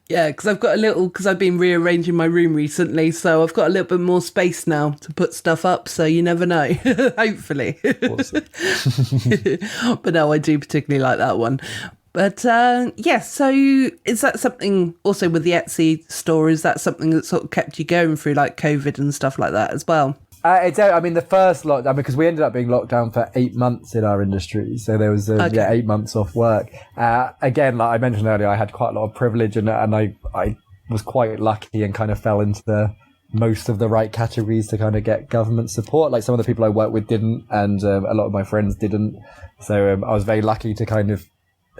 because I've been rearranging my room recently, so I've got a little bit more space now to put stuff up, so you never know. Hopefully. Awesome. But no, I do particularly like that one. But so is that something also with the Etsy store? Is that something that sort of kept you going through like COVID and stuff like that as well? The first lockdown, because we ended up being locked down for 8 months in our industry. So there was 8 months off work. Again, like I mentioned earlier, I had quite a lot of privilege, and I was quite lucky and kind of fell into most of the right categories to kind of get government support. Like some of the people I worked with didn't, and a lot of my friends didn't. So I was very lucky to kind of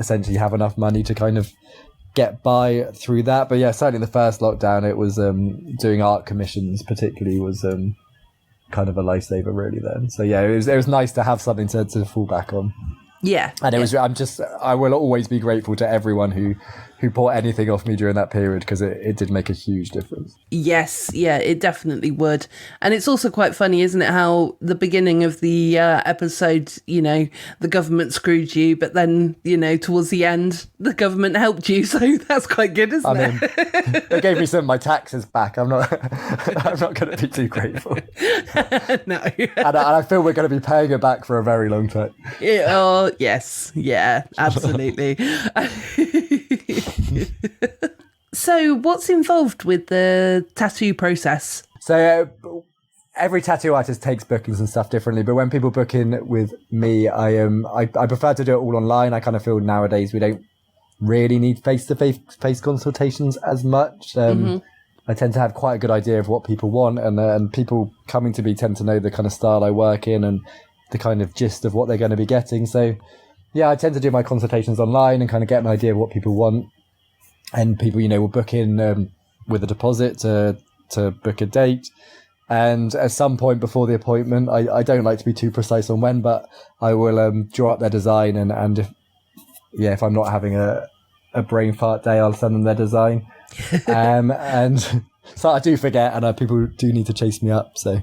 essentially have enough money to kind of get by through that. But certainly in the first lockdown, it was doing art commissions particularly was kind of a lifesaver really then. So it was nice to have something to fall back on. Yeah. And it was, I will always be grateful to everyone who bought anything off me during that period, because it did make a huge difference. Yes, it definitely would. And it's also quite funny, isn't it, how the beginning of the episode, the government screwed you, but then, towards the end, the government helped you. So that's quite good, isn't it? They gave me some of my taxes back. I'm not going to be too grateful. No. And I feel we're going to be paying it back for a very long time. Yes. Yeah, absolutely. So what's involved with the tattoo process? So every tattoo artist takes bookings and stuff differently, but when people book in with me, I prefer to do it all online. I kind of feel nowadays we don't really need face-to-face consultations as much. I tend to have quite a good idea of what people want, and people coming to me tend to know the kind of style I work in and the kind of gist of what they're going to be getting. So yeah, I tend to do my consultations online and kind of get an idea of what people want. And people, will book in with a deposit to book a date. And at some point before the appointment, I don't like to be too precise on when, but I will draw up their design. And if I'm not having a brain fart day, I'll send them their design. And so I do forget, and people do need to chase me up. So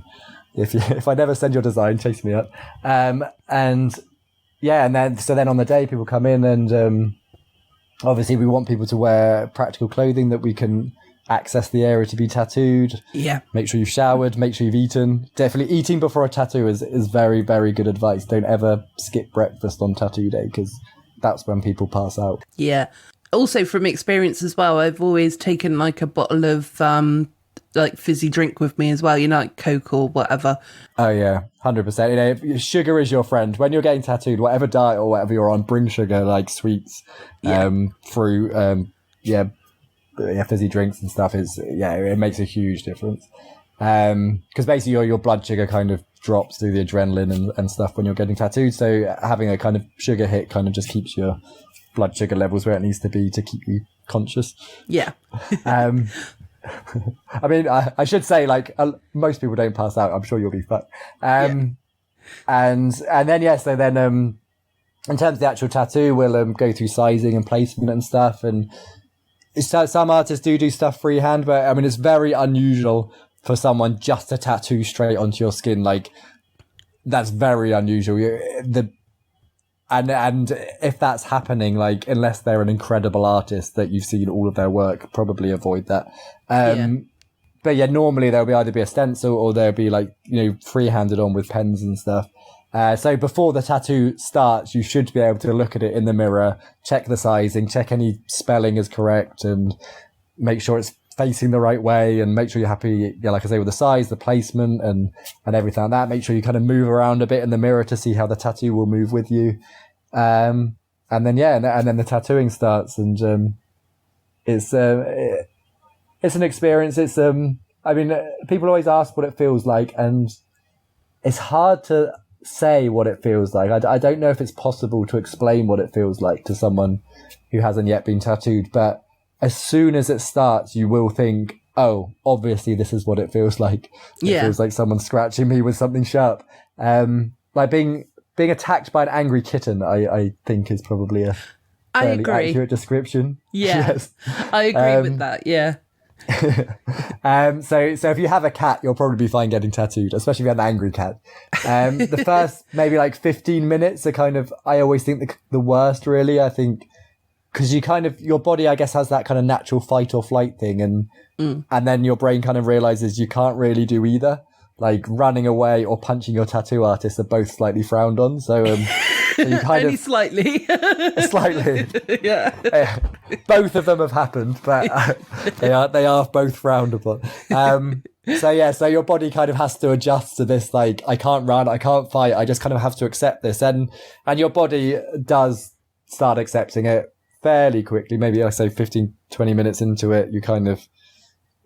if I never send your design, chase me up. And then on the day, people come in, and obviously we want people to wear practical clothing that we can access the area to be tattooed. Yeah. Make sure you've showered, make sure you've eaten. Definitely eating before a tattoo is very, very good advice. Don't ever skip breakfast on tattoo day, because that's when people pass out. Yeah. Also, from experience as well, I've always taken like a bottle of fizzy drink with me as well, like Coke or whatever. Oh yeah, 100%. Sugar is your friend when you're getting tattooed. Whatever diet or whatever you're on, bring sugar, like sweets, fruit, fizzy drinks and stuff. It makes a huge difference. Because basically your blood sugar kind of drops through the adrenaline and stuff when you're getting tattooed. So having a kind of sugar hit kind of just keeps your blood sugar levels where it needs to be to keep you conscious. Yeah. I mean, I should say, most people don't pass out. I'm sure you'll be fine. And then, so then, in terms of the actual tattoo, we'll go through sizing and placement and stuff. And some artists do stuff freehand, but I mean, it's very unusual for someone just to tattoo straight onto your skin. Like, that's very unusual. And if that's happening, unless they're an incredible artist that you've seen all of their work, probably avoid that. But yeah, normally there'll either be a stencil or there'll be freehanded on with pens and stuff. So before the tattoo starts, you should be able to look at it in the mirror, check the sizing, check any spelling is correct, and make sure it's facing the right way, and make sure you're happy, like I say, with the size, the placement, and everything like that. Make sure you kind of move around a bit in the mirror to see how the tattoo will move with you. And then the tattooing starts, and it's an experience. It's people always ask what it feels like, and it's hard to say what it feels like. I don't know if it's possible to explain what it feels like to someone who hasn't yet been tattooed, but as soon as it starts, you will think, oh, obviously this is what it feels like. It feels like someone scratching me with something sharp. Like being attacked by an angry kitten, I think is probably a fairly accurate description. Yeah, yes. I agree with that, yeah. So if you have a cat, you'll probably be fine getting tattooed, especially if you have an angry cat. The first maybe 15 minutes are kind of, I always think the worst, really. I think because your body, I guess, has that kind of natural fight or flight thing, and then your brain kind of realizes you can't really do either. Like running away or punching your tattoo artist are both slightly frowned on. So you kind only slightly. Slightly. Yeah. Both of them have happened, but they are both frowned upon. So your body kind of has to adjust to this, I can't run, I can't fight, I just kind of have to accept this. And your body does start accepting it fairly quickly. Maybe I say 15, 20 minutes into it,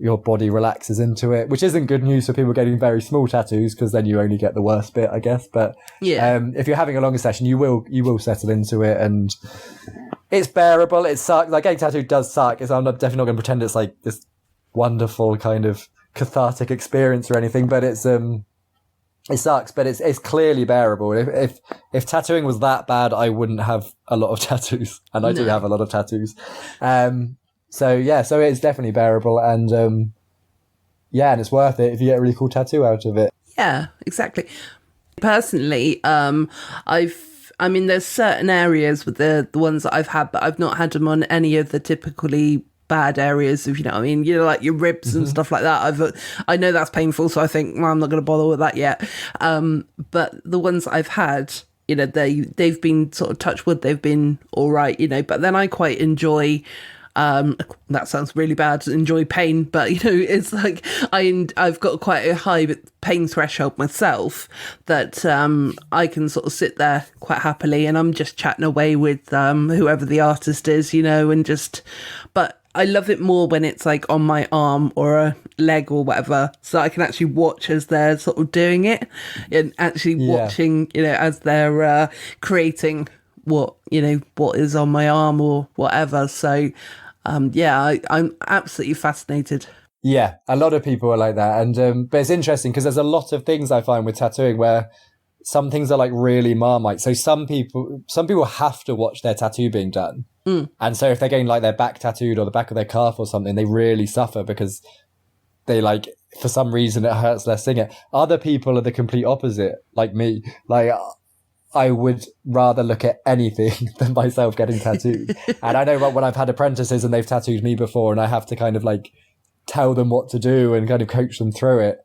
your body relaxes into it, which isn't good news for people getting very small tattoos, because then you only get the worst bit, I guess. But if you're having a longer session, you will settle into it, and it's bearable. It sucks. Getting tattooed does suck. I'm definitely not going to pretend it's this wonderful kind of cathartic experience or anything, but it sucks. But it's clearly bearable. If tattooing was that bad, I wouldn't have a lot of tattoos, and I do have a lot of tattoos. So it's definitely bearable, and and it's worth it if you get a really cool tattoo out of it. Yeah, exactly. Personally, there's certain areas with the ones that I've had, but I've not had them on any of the typically bad areas, if you know what I mean. Like your ribs and stuff like that. I know that's painful, so I think, well, I'm not going to bother with that yet. But the ones I've had, they've been sort of touch wood, they've been all right, but then I quite enjoy That sounds really bad. Enjoy pain, but it's like I've got quite a high pain threshold myself that I can sort of sit there quite happily, and I'm just chatting away with whoever the artist is, and just. But I love it more when it's like on my arm or a leg or whatever, so I can actually watch as they're sort of doing it, and actually watching, as they're creating what is on my arm or whatever. So I'm absolutely fascinated. Yeah, a lot of people are like that, and but it's interesting because there's a lot of things I find with tattooing where some things are like really Marmite. So some people have to watch their tattoo being done, and so if they're getting like their back tattooed or the back of their calf or something, they really suffer because they like, for some reason it hurts less seeing it. Other people are the complete opposite, like me. Like, I would rather look at anything than myself getting tattooed. And I know when I've had apprentices and they've tattooed me before and I have to kind of like tell them what to do and kind of coach them through it.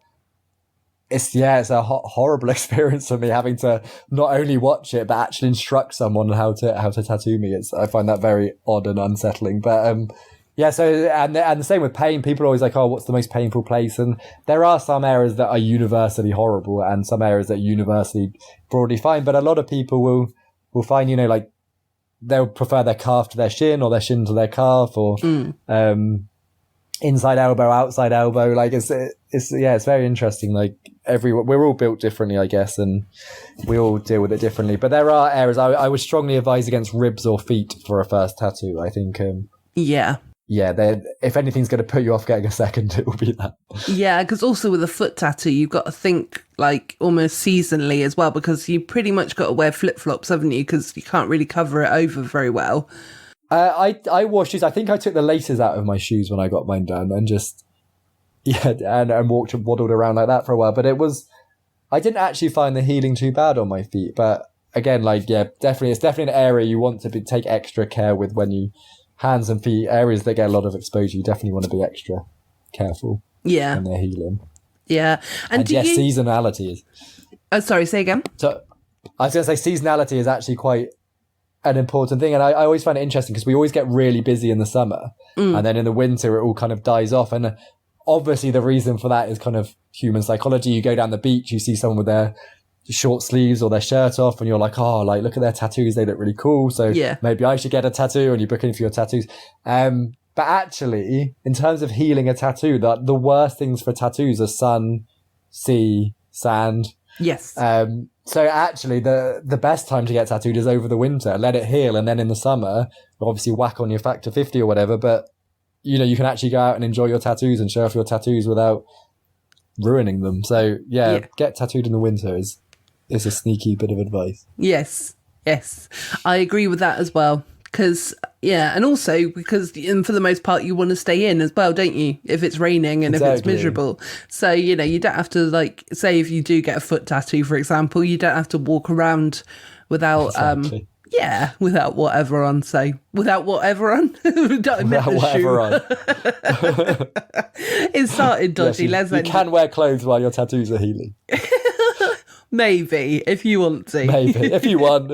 It's a horrible experience for me having to not only watch it, but actually instruct someone on how to tattoo me. I find that very odd and unsettling. But so and the same with pain. People are always like, oh, what's the most painful place? And there are some areas that are universally horrible and some areas that are universally broadly fine. But a lot of people will find, like they'll prefer their calf to their shin or their shin to their calf, or inside elbow, outside elbow. Like it's very interesting. Like we're all built differently, I guess, and we all deal with it differently. But there are areas I would strongly advise against ribs or feet for a first tattoo. I think. If anything's going to put you off getting a second, it will be that. Yeah, because also with a foot tattoo, you've got to think like almost seasonally as well, because you pretty much got to wear flip-flops, haven't you? Because you can't really cover it over very well. I wore shoes. I think I took the laces out of my shoes when I got mine done and just, and waddled around like that for a while. But I didn't actually find the healing too bad on my feet. But again, definitely, it's definitely an area you want to take extra care with when you... Hands and feet, areas that get a lot of exposure, you definitely want to be extra careful when they're healing. Yeah. And seasonality is... Oh, sorry, say again? So I was going to say seasonality is actually quite an important thing. And I always find it interesting because we always get really busy in the summer and then in the winter it all kind of dies off. And obviously the reason for that is kind of human psychology. You go down the beach, you see someone with their short sleeves or their shirt off and you're like, oh, like look at their tattoos, they look really cool, so maybe I should get a tattoo, and you book in for your tattoos. But actually, in terms of healing a tattoo, the worst things for tattoos are sun, sea, sand. Yes. So actually the best time to get tattooed is over the winter. Let it heal, and then in the summer obviously whack on your factor 50 or whatever, but you can actually go out and enjoy your tattoos and show off your tattoos without ruining them. So get tattooed in the winter is a sneaky bit of advice. Yes, I agree with that as well. Because, and also because for the most part you want to stay in as well, don't you? If it's raining and if it's miserable. So, you don't have to, like, say if you do get a foot tattoo, for example, you don't have to walk around without, without whatever on. So, without whatever on? Without whatever on. It started dodgy. Yes, you can wear clothes while your tattoos are healing. Maybe, if you want to. Maybe, if you want.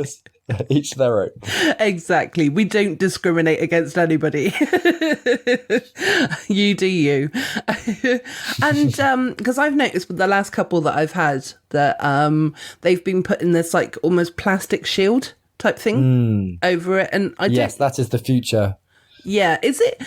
Each their own. Exactly. We don't discriminate against anybody. You do you. And because I've noticed with the last couple that I've had that they've been putting this like almost plastic shield type thing over it. And yes, that is the future. Yeah, is it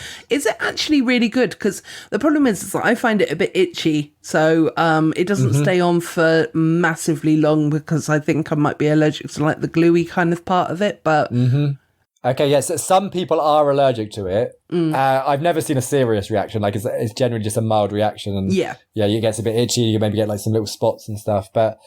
actually really good? Because the problem is that I find it a bit itchy, so it doesn't stay on for massively long because I think I might be allergic to like the gluey kind of part of it. But okay, yes, some people are allergic to it. I've never seen a serious reaction. Like it's generally just a mild reaction, and it gets a bit itchy. You maybe get like some little spots and stuff, but.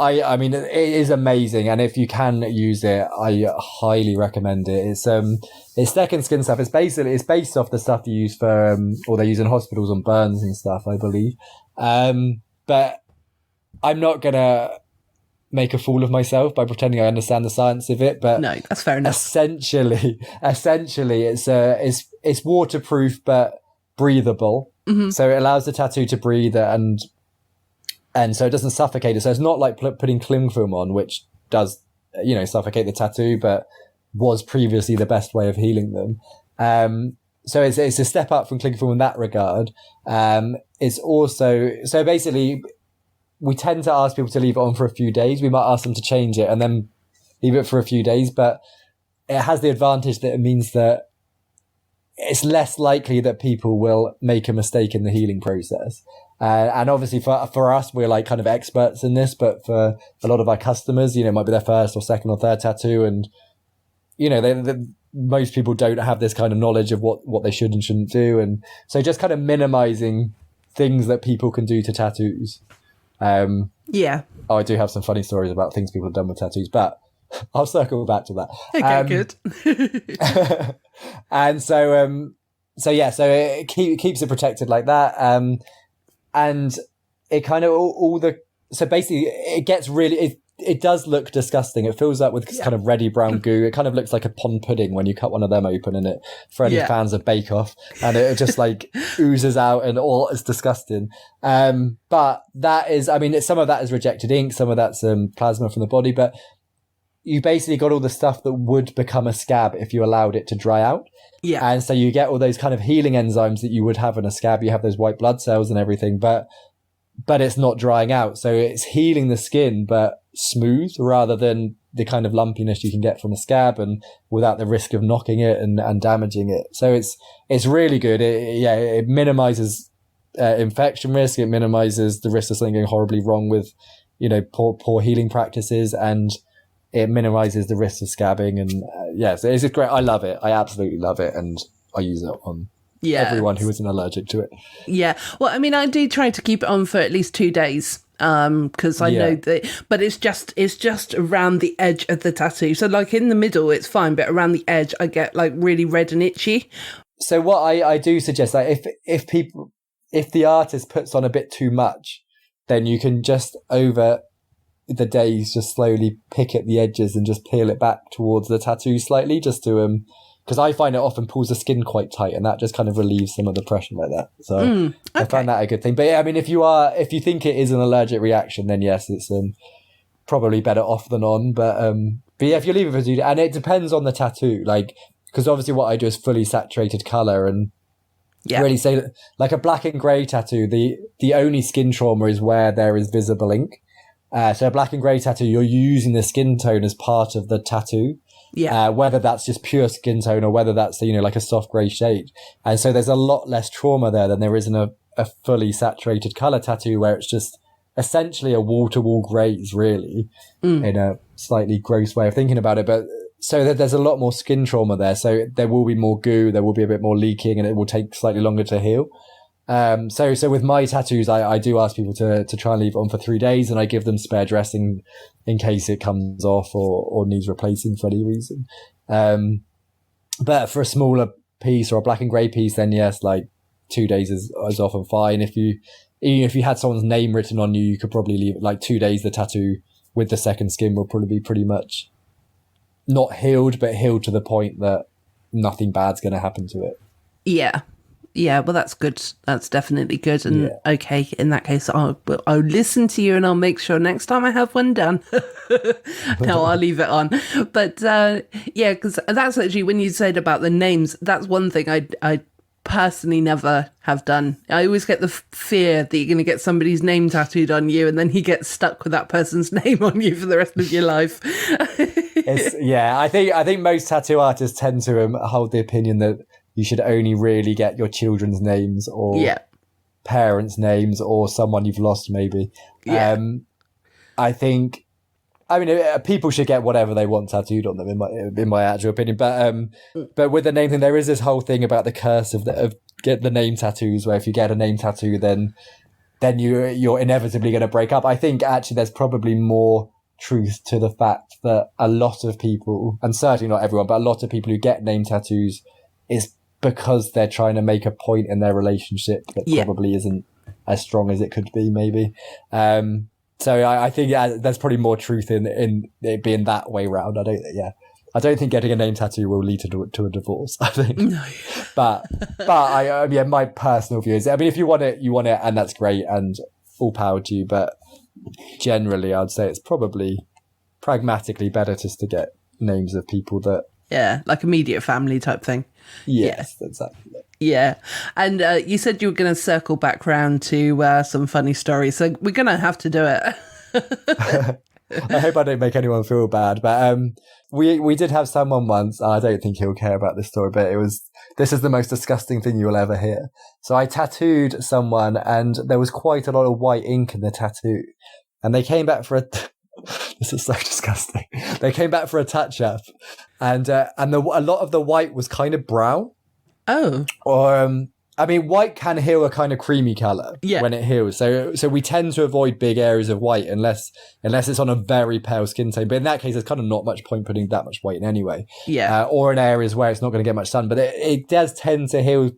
I mean, it is amazing, and if you can use it, I highly recommend it. It's second skin stuff. It's based off the stuff you use for, or they use in hospitals on burns and stuff, I believe. But I'm not gonna make a fool of myself by pretending I understand the science of it. But no, that's fair enough. Essentially, it's waterproof but breathable, so it allows the tattoo to breathe and so it doesn't suffocate it. So it's not like putting cling film on, which does, suffocate the tattoo, but was previously the best way of healing them. so it's a step up from clicking film in that regard. It's also, so basically we tend to ask people to leave it on for a few days. We might ask them to change it and then leave it for a few days, but it has the advantage that it means that it's less likely that people will make a mistake in the healing process. And obviously for us, we're like kind of experts in this, but for a lot of our customers, you know, it might be their first or second or third tattoo. And, you know, most people don't have this kind of knowledge of what they should and shouldn't do. And so just kind of minimizing things that people can do to tattoos. Yeah. Oh, I do have some funny stories about things people have done with tattoos, but I'll circle back to that. Okay, good. And so it keeps it protected like that. And it kind of so basically it gets really, it does look disgusting. It fills up with kind of reddy brown goo. It kind of looks like a pond pudding when you cut one of them open, and it, for any fans of Bake Off, and it just like oozes out and all, it's disgusting. But that is, I mean, some of that is rejected ink, some of that's plasma from the body, but you basically got all the stuff that would become a scab if you allowed it to dry out. Yeah. And so you get all those kind of healing enzymes that you would have in a scab. You have those white blood cells and everything, but it's not drying out. So it's healing the skin, but smooth rather than the kind of lumpiness you can get from a scab, and without the risk of knocking it and damaging it. So it's really good. It minimizes infection risk. It minimizes the risk of something going horribly wrong with, you know, poor healing practices, and it minimizes the risk of scabbing. And so it's great. I love it. I absolutely love it. And I use it on everyone who isn't allergic to it. Yeah. Well, I mean, I do try to keep it on for at least 2 days. Because I know that, but it's just around the edge of the tattoo. So like in the middle, it's fine, but around the edge, I get like really red and itchy. So what I do suggest, like if the artist puts on a bit too much, then you can just over the days just slowly pick at the edges and just peel it back towards the tattoo slightly, just to because I find it often pulls the skin quite tight, and that just kind of relieves some of the pressure like that. So I find that a good thing. But yeah, I mean, if you think it is an allergic reaction, then yes, it's probably better off than on. But yeah, if you leave it for 2 days, and it depends on the tattoo, like, because obviously what I do is fully saturated color, and really say that, like a black and gray tattoo, the only skin trauma is where there is visible ink. So a black and grey tattoo, you're using the skin tone as part of the tattoo. Yeah. Whether that's just pure skin tone or whether that's, you know, like a soft grey shade. And so there's a lot less trauma there than there is in a fully saturated colour tattoo, where it's just essentially a wall-to-wall greys, really, in a slightly gross way of thinking about it. But so there's a lot more skin trauma there. So there will be more goo, there will be a bit more leaking, and it will take slightly longer to heal. So with my tattoos, I do ask people to try and leave it on for 3 days, and I give them spare dressing in case it comes off or needs replacing for any reason. But for a smaller piece or a black and grey piece, then yes, like 2 days is often fine. Even if you had someone's name written on you, you could probably leave it like 2 days. The tattoo with the second skin will probably be pretty much not healed, but healed to the point that nothing bad's going to happen to it. Yeah. Yeah, well, that's good. That's definitely good. And okay, in that case, I'll listen to you, and I'll make sure next time I have one done. No, I'll leave it on. But because that's actually, when you said about the names, that's one thing I personally never have done. I always get the fear that you're going to get somebody's name tattooed on you, and then he gets stuck with that person's name on you for the rest of your life. I think most tattoo artists tend to hold the opinion that you should only really get your children's names or parents' names or someone you've lost, maybe. Yeah. I mean, people should get whatever they want tattooed on them, in my actual opinion. But with the name thing, there is this whole thing about the curse of get the name tattoos, where if you get a name tattoo, then you're inevitably going to break up. I think actually there's probably more truth to the fact that a lot of people, and certainly not everyone, but a lot of people who get name tattoos is because they're trying to make a point in their relationship that probably isn't as strong as it could be, maybe. So I think there's probably more truth in it being that way round. I don't think getting a name tattoo will lead to a divorce, I think. No. But my personal view is, I mean, if you want it, and that's great, and all power to you. But generally, I'd say it's probably pragmatically better just to get names of people that Yeah, like immediate family type thing. Yes, exactly. Yeah. And you said you were going to circle back round to some funny stories. So we're going to have to do it. I hope I don't make anyone feel bad, but we did have someone once. I don't think he'll care about this story, but this is the most disgusting thing you'll ever hear. So I tattooed someone, and there was quite a lot of white ink in the tattoo, and they came back for a. This is so disgusting. They came back for a touch up, and a lot of the white was kind of brown. Oh. Or I mean, white can heal a kind of creamy color when it heals. So we tend to avoid big areas of white unless it's on a very pale skin tone. But in that case, there's kind of not much point putting that much white in anyway. Yeah. Or in areas where it's not going to get much sun. But it does tend to heal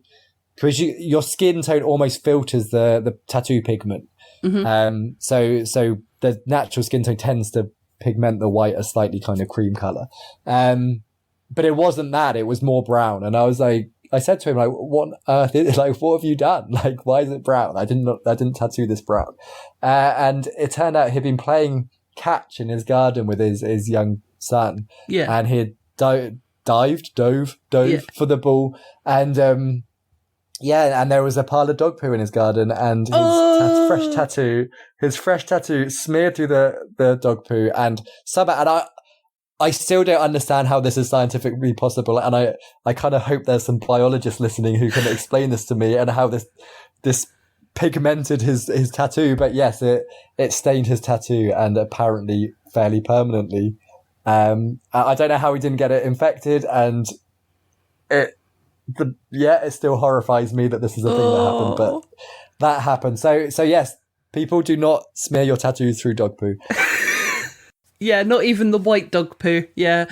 because your skin tone almost filters the tattoo pigment. Mm-hmm. So the natural skin tone tends to pigment the white a slightly kind of cream color. But it wasn't that. It was more brown. And I said to him, like, what on earth is it? Like, what have you done? Like, why is it brown? I didn't tattoo this brown. And it turned out he'd been playing catch in his garden with his young son. Yeah. And he had dove for the ball. And, and there was a pile of dog poo in his garden, and his fresh tattoo smeared through the dog poo, and I still don't understand how this is scientifically possible, and I kind of hope there's some biologists listening who can explain this to me and how this pigmented his tattoo. But yes, it stained his tattoo, and apparently fairly permanently. I don't know how he didn't get it infected, and it still horrifies me that this is a thing that happened, but that happened. So yes, people, do not smear your tattoos through dog poo. Yeah, not even the white dog poo. Yeah.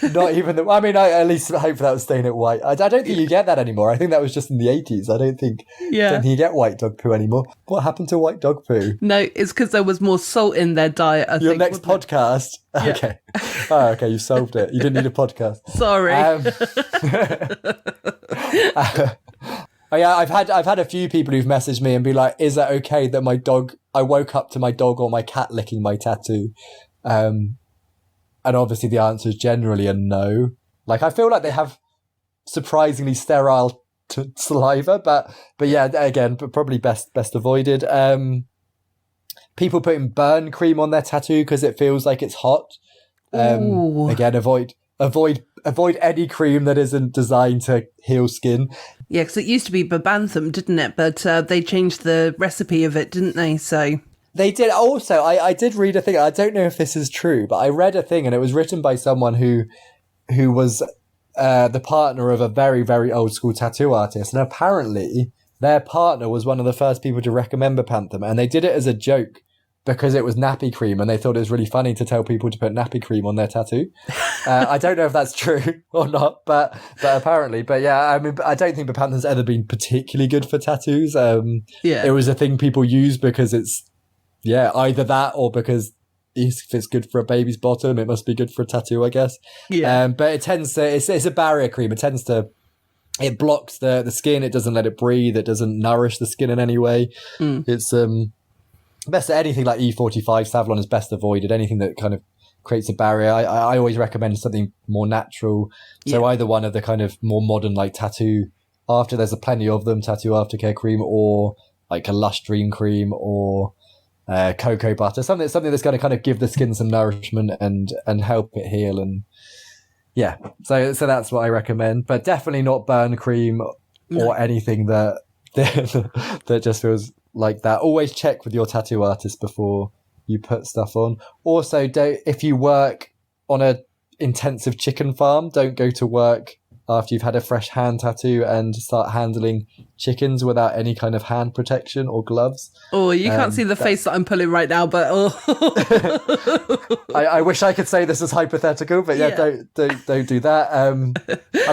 Not even I at least hope that was staying it white. I don't think you get that anymore. I think that was just in the 80s. I don't think you get white dog poo anymore. What happened to white dog poo? No, it's because there was more salt in their diet, I Your think. next podcast? Yeah. Okay. Oh, okay, you solved it. You didn't need a podcast. Sorry. I've had a few people who've messaged me and be like, is that okay that I woke up to my dog or my cat licking my tattoo? And obviously the answer is generally a no. Like, I feel like they have surprisingly sterile saliva, but yeah, again, probably best avoided. People putting burn cream on their tattoo because it feels like it's hot. Again, avoid any cream that isn't designed to heal skin. Yeah, because it used to be babanthum, didn't it? But they changed the recipe of it, didn't they? So they did. Also, I did read a thing. I don't know if this is true, but I read a thing, and it was written by someone who was the partner of a very, very old school tattoo artist, and apparently their partner was one of the first people to recommend babanthum, and they did it as a joke because it was nappy cream, and they thought it was really funny to tell people to put nappy cream on their tattoo. I don't know if that's true or not, but apparently. But yeah, I mean, I don't think babanthum's ever been particularly good for tattoos. It was a thing people use because it's either that or because if it's good for a baby's bottom, it must be good for a tattoo, I guess. Yeah. But it tends to it's a barrier cream. It blocks the skin. It doesn't let it breathe. It doesn't nourish the skin in any way. It's best at anything like E45, Savlon is best avoided. Anything that kind of creates a barrier. I always recommend something more natural. So either one of the kind of more modern like tattoo after, there's plenty of them, tattoo aftercare cream, or like a Lush Dream cream, or cocoa butter, something that's going to kind of give the skin some nourishment and help it heal. And so that's what I recommend, but definitely not burn cream or anything that just feels like that. Always check with your tattoo artist before you put stuff on. Also, if you work on a intensive chicken farm, don't go to work after you've had a fresh hand tattoo and start handling chickens without any kind of hand protection or gloves. Oh, you can't see the face that I'm pulling right now, but I wish I could say this is hypothetical, but don't do that. I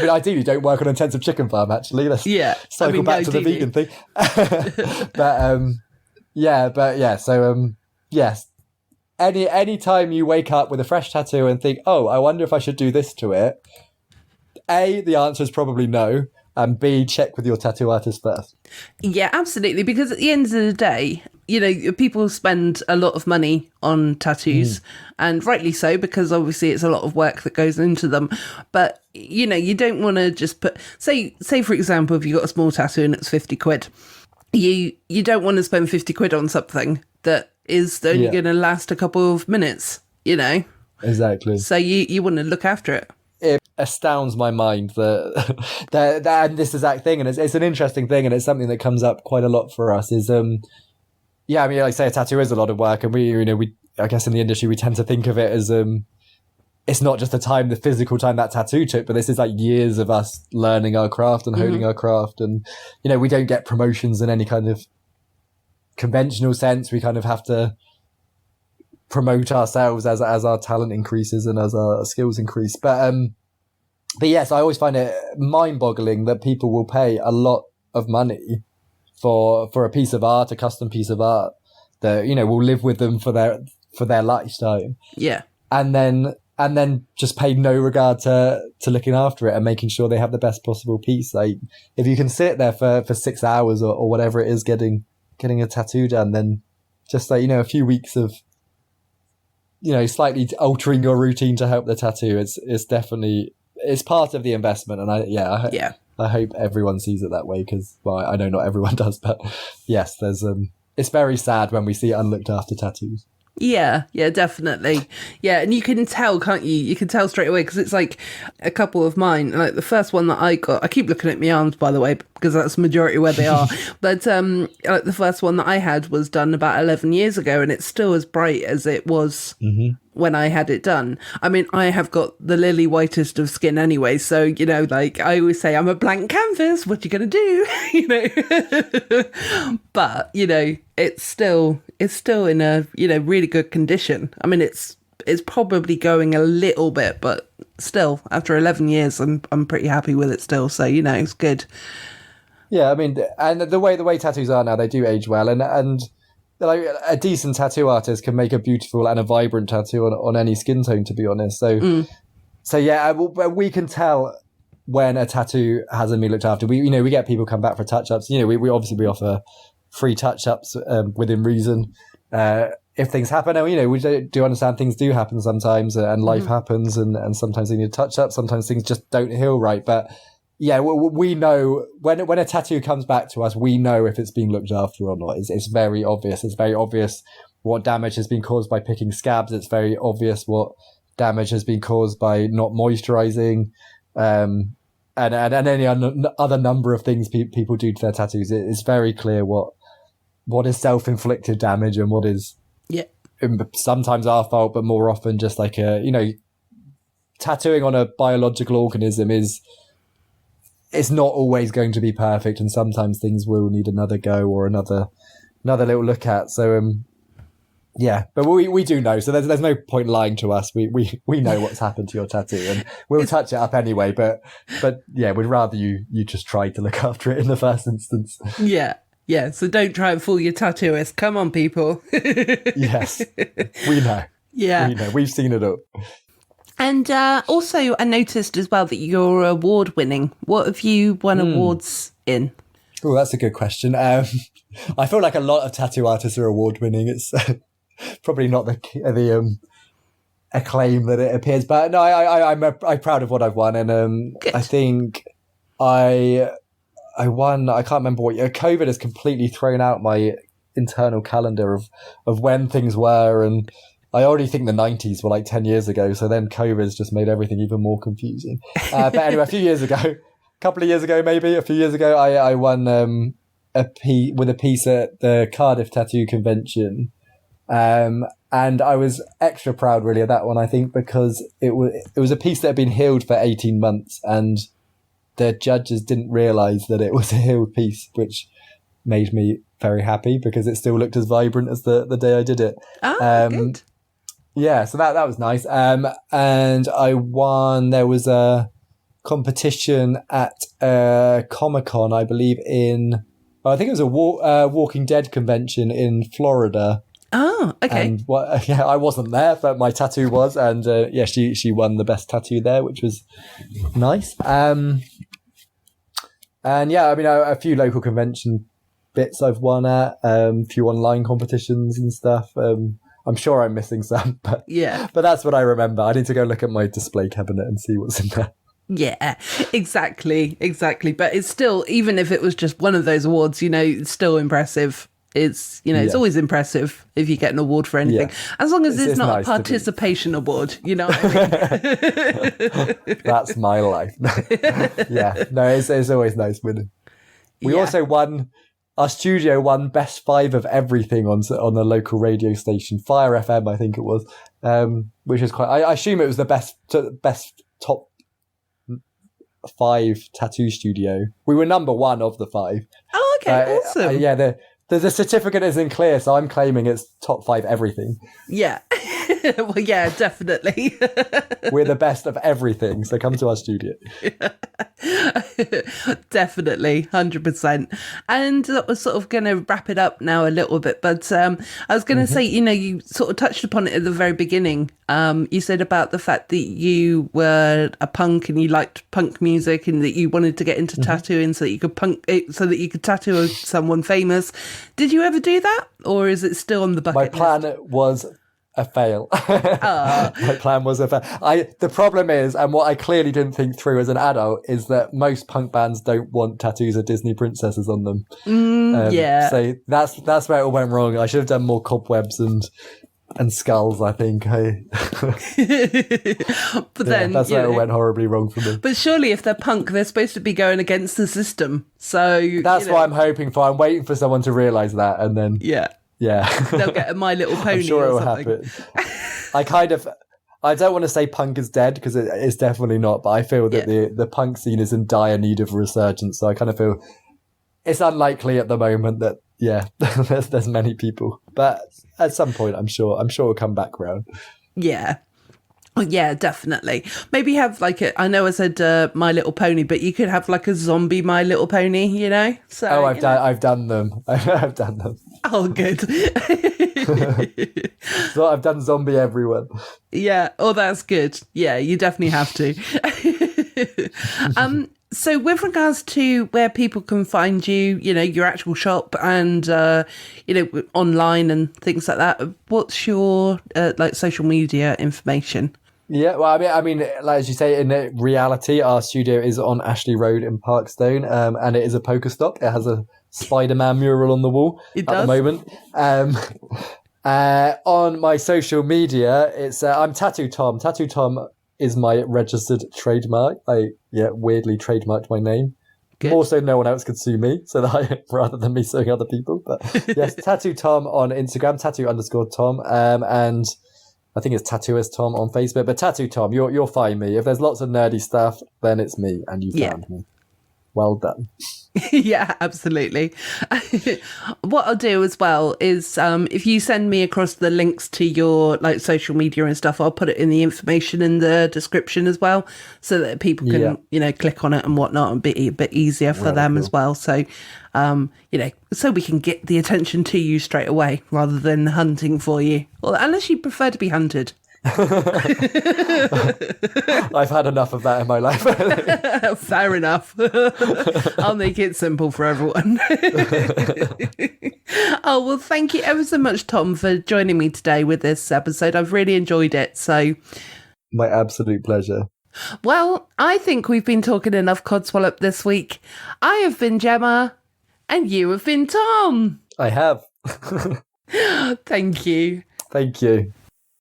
mean, ideally, don't work on an intensive chicken farm. Actually, let's cycle back to the vegan thing. So yes. Any time you wake up with a fresh tattoo and think, oh, I wonder if I should do this to it, A, the answer is probably no, and B, check with your tattoo artist first. Yeah, absolutely, because at the end of the day, you know, people spend a lot of money on tattoos, and rightly so, because obviously it's a lot of work that goes into them. But, you know, you don't want to just put, say for example, if you got a small tattoo and it's 50 quid, you don't want to spend 50 quid on something that is only going to last a couple of minutes, you know? Exactly. So you want to look after it. It astounds my mind that and this exact thing, and it's an interesting thing, and it's something that comes up quite a lot for us. Is I mean, like I say, a tattoo is a lot of work, and we I guess in the industry we tend to think of it as it's not just the physical time that tattoo took, but this is like years of us learning our craft and honing our craft, and you know, we don't get promotions in any kind of conventional sense. We kind of have to promote ourselves as our talent increases and as our skills increase. But yes, I always find it mind-boggling that people will pay a lot of money for a piece of art, a custom piece of art that, you know, will live with them for their lifetime. Yeah. And then just pay no regard to looking after it and making sure they have the best possible piece. Like, if you can sit there for 6 hours or whatever it is getting a tattoo done, then just like, you know, a few weeks of, you know, slightly altering your routine to help the tattoo, it's definitely, it's part of the investment. And I hope everyone sees it that way, because, well, I know not everyone does, but yes, there's it's very sad when we see unlooked after tattoos. Yeah, definitely. Yeah, and you can tell, can't you? You can tell straight away, because it's like a couple of mine. Like the first one that I got, I keep looking at my arms, by the way, because that's the majority where they are. But like the first one that I had was done about 11 years ago, and it's still as bright as it was when I had it done. I mean, I have got the lily whitest of skin anyway, so, you know, like I always say, I'm a blank canvas. What you gonna do? You know, but you know, it's still in a, you know, really good condition. I mean, it's probably going a little bit, but still, after 11 years, I'm pretty happy with it still. So, you know, it's good. Yeah, I mean, and the way tattoos are now, they do age well, and like a decent tattoo artist can make a beautiful and a vibrant tattoo on any skin tone, to be honest. So yeah, we can tell when a tattoo hasn't been looked after. We get people come back for touch-ups. You know, we obviously offer free touch-ups within reason. If things happen, and you know, we do understand things do happen sometimes, and life happens, and sometimes they need a touch-up. Sometimes things just don't heal right. But yeah, we know when a tattoo comes back to us, we know if it's being looked after or not. It's very obvious. It's very obvious what damage has been caused by picking scabs. It's very obvious what damage has been caused by not moisturizing, and any other number of things people do to their tattoos. It's very clear what is self-inflicted damage and what is sometimes our fault, but more often just like tattooing on a biological organism it's not always going to be perfect, and sometimes things will need another go or another little look at. So yeah, but we do know. So there's no point lying to us. We know what's happened to your tattoo, and we'll touch it up anyway. But yeah, we'd rather you just try to look after it in the first instance. Yeah. So don't try and fool your tattooist. Come on, people. Yes, we know. Yeah, we know. We've seen it all. And also, I noticed as well that you're award winning. What have you won awards in? Oh, that's a good question. I feel like a lot of tattoo artists are award winning. It's probably not the acclaim that it appears, but no, I'm proud of what I've won, and I think I won. I can't remember what year. COVID has completely thrown out my internal calendar of when things were, and I already think the 90s were like 10 years ago, so then COVID's just made everything even more confusing. But anyway, a few years ago, I won with a piece at the Cardiff Tattoo Convention. And I was extra proud really of that one, I think, because it was a piece that had been healed for 18 months, and the judges didn't realise that it was a healed piece, which made me very happy because it still looked as vibrant as the day I did it. Good. Yeah, so that was nice. And I won. There was a competition at Comic-Con, I believe, I think it was a Walking Dead convention in Florida. Oh, okay. And I wasn't there, but my tattoo was, and she won the best tattoo there, which was nice. And yeah, I mean, a few local convention bits I've won at, a few online competitions and stuff. I'm sure I'm missing some, but that's what I remember. I need to go look at my display cabinet and see what's in there. Yeah, exactly. But it's still, even if it was just one of those awards, it's still impressive. It's, it's always impressive if you get an award for anything, as long as it's not nice a participation award, what I mean? That's my life. Yeah, no, it's always nice winning. We also won, our studio won best 5 of everything on the local radio station, Fire FM, I think it was, which is quite, I assume it was the best top 5 tattoo studio. We were number 1 of the 5. Oh, okay, awesome. The certificate isn't clear, so I'm claiming it's top 5 everything. Yeah. Well, yeah, definitely. We're the best of everything, so come to our studio. Definitely, 100%. And I was sort of going to wrap it up now a little bit, but I was going to say, you sort of touched upon it at the very beginning. You said about the fact that you were a punk and you liked punk music and that you wanted to get into tattooing so that you could tattoo someone famous. Did you ever do that, or is it still on the bucket list? My plan was a fail. My plan was a fail. The problem is, and what I clearly didn't think through as an adult, is that most punk bands don't want tattoos of Disney princesses on them. So that's where it all went wrong. I should have done more cobwebs and skulls, I think. But then that's where it went horribly wrong for me. But surely if they're punk, they're supposed to be going against the system. So that's what I'm hoping for. I'm waiting for someone to realise that, and then they'll get a My Little Pony. I'm sure it will happen. I don't want to say punk is dead, because it is definitely not, but I feel that the punk scene is in dire need of a resurgence. So I kind of feel it's unlikely at the moment that there's many people, but at some point I'm sure it'll come back round. Yeah, definitely. Maybe have I know I said My Little Pony, but you could have like a zombie My Little Pony, So I've done them. I've done them. Oh, good. So I've done zombie everyone. Yeah. Oh, that's good. Yeah, you definitely have to. So with regards to where people can find you, your actual shop and, online and things like that, what's your, social media information? Yeah, well, I mean, like as you say, in reality, our studio is on Ashley Road in Parkstone, and it is a Pokestop. It has a Spider-Man mural on the wall the moment. On my social media, it's I'm Tattoo Tom. Tattoo Tom is my registered trademark. I weirdly trademarked my name. Good. More so no one else could sue me, rather than me suing other people. But yes, Tattoo Tom on Instagram, tattoo_Tom, and I think it's Tattooist Tom on Facebook. But Tattoo Tom, you'll find me. If there's lots of nerdy stuff, then it's me, and you found me. Well done. Yeah, absolutely. What I'll do as well is if you send me across the links to your social media and stuff, I'll put it in the information in the description as well, so that people can click on it and whatnot, and be a bit easier for them as well. So so we can get the attention to you straight away rather than hunting for you. Well, unless you prefer to be hunted. I've had enough of that in my life. Fair enough. I'll make it simple for everyone. Oh, well, thank you ever so much, Tom, for joining me today with this episode. I've really enjoyed it. So, my absolute pleasure. Well, I think we've been talking enough codswallop this week. I have been Gemma, and you have been Tom. I have. Thank you. Thank you.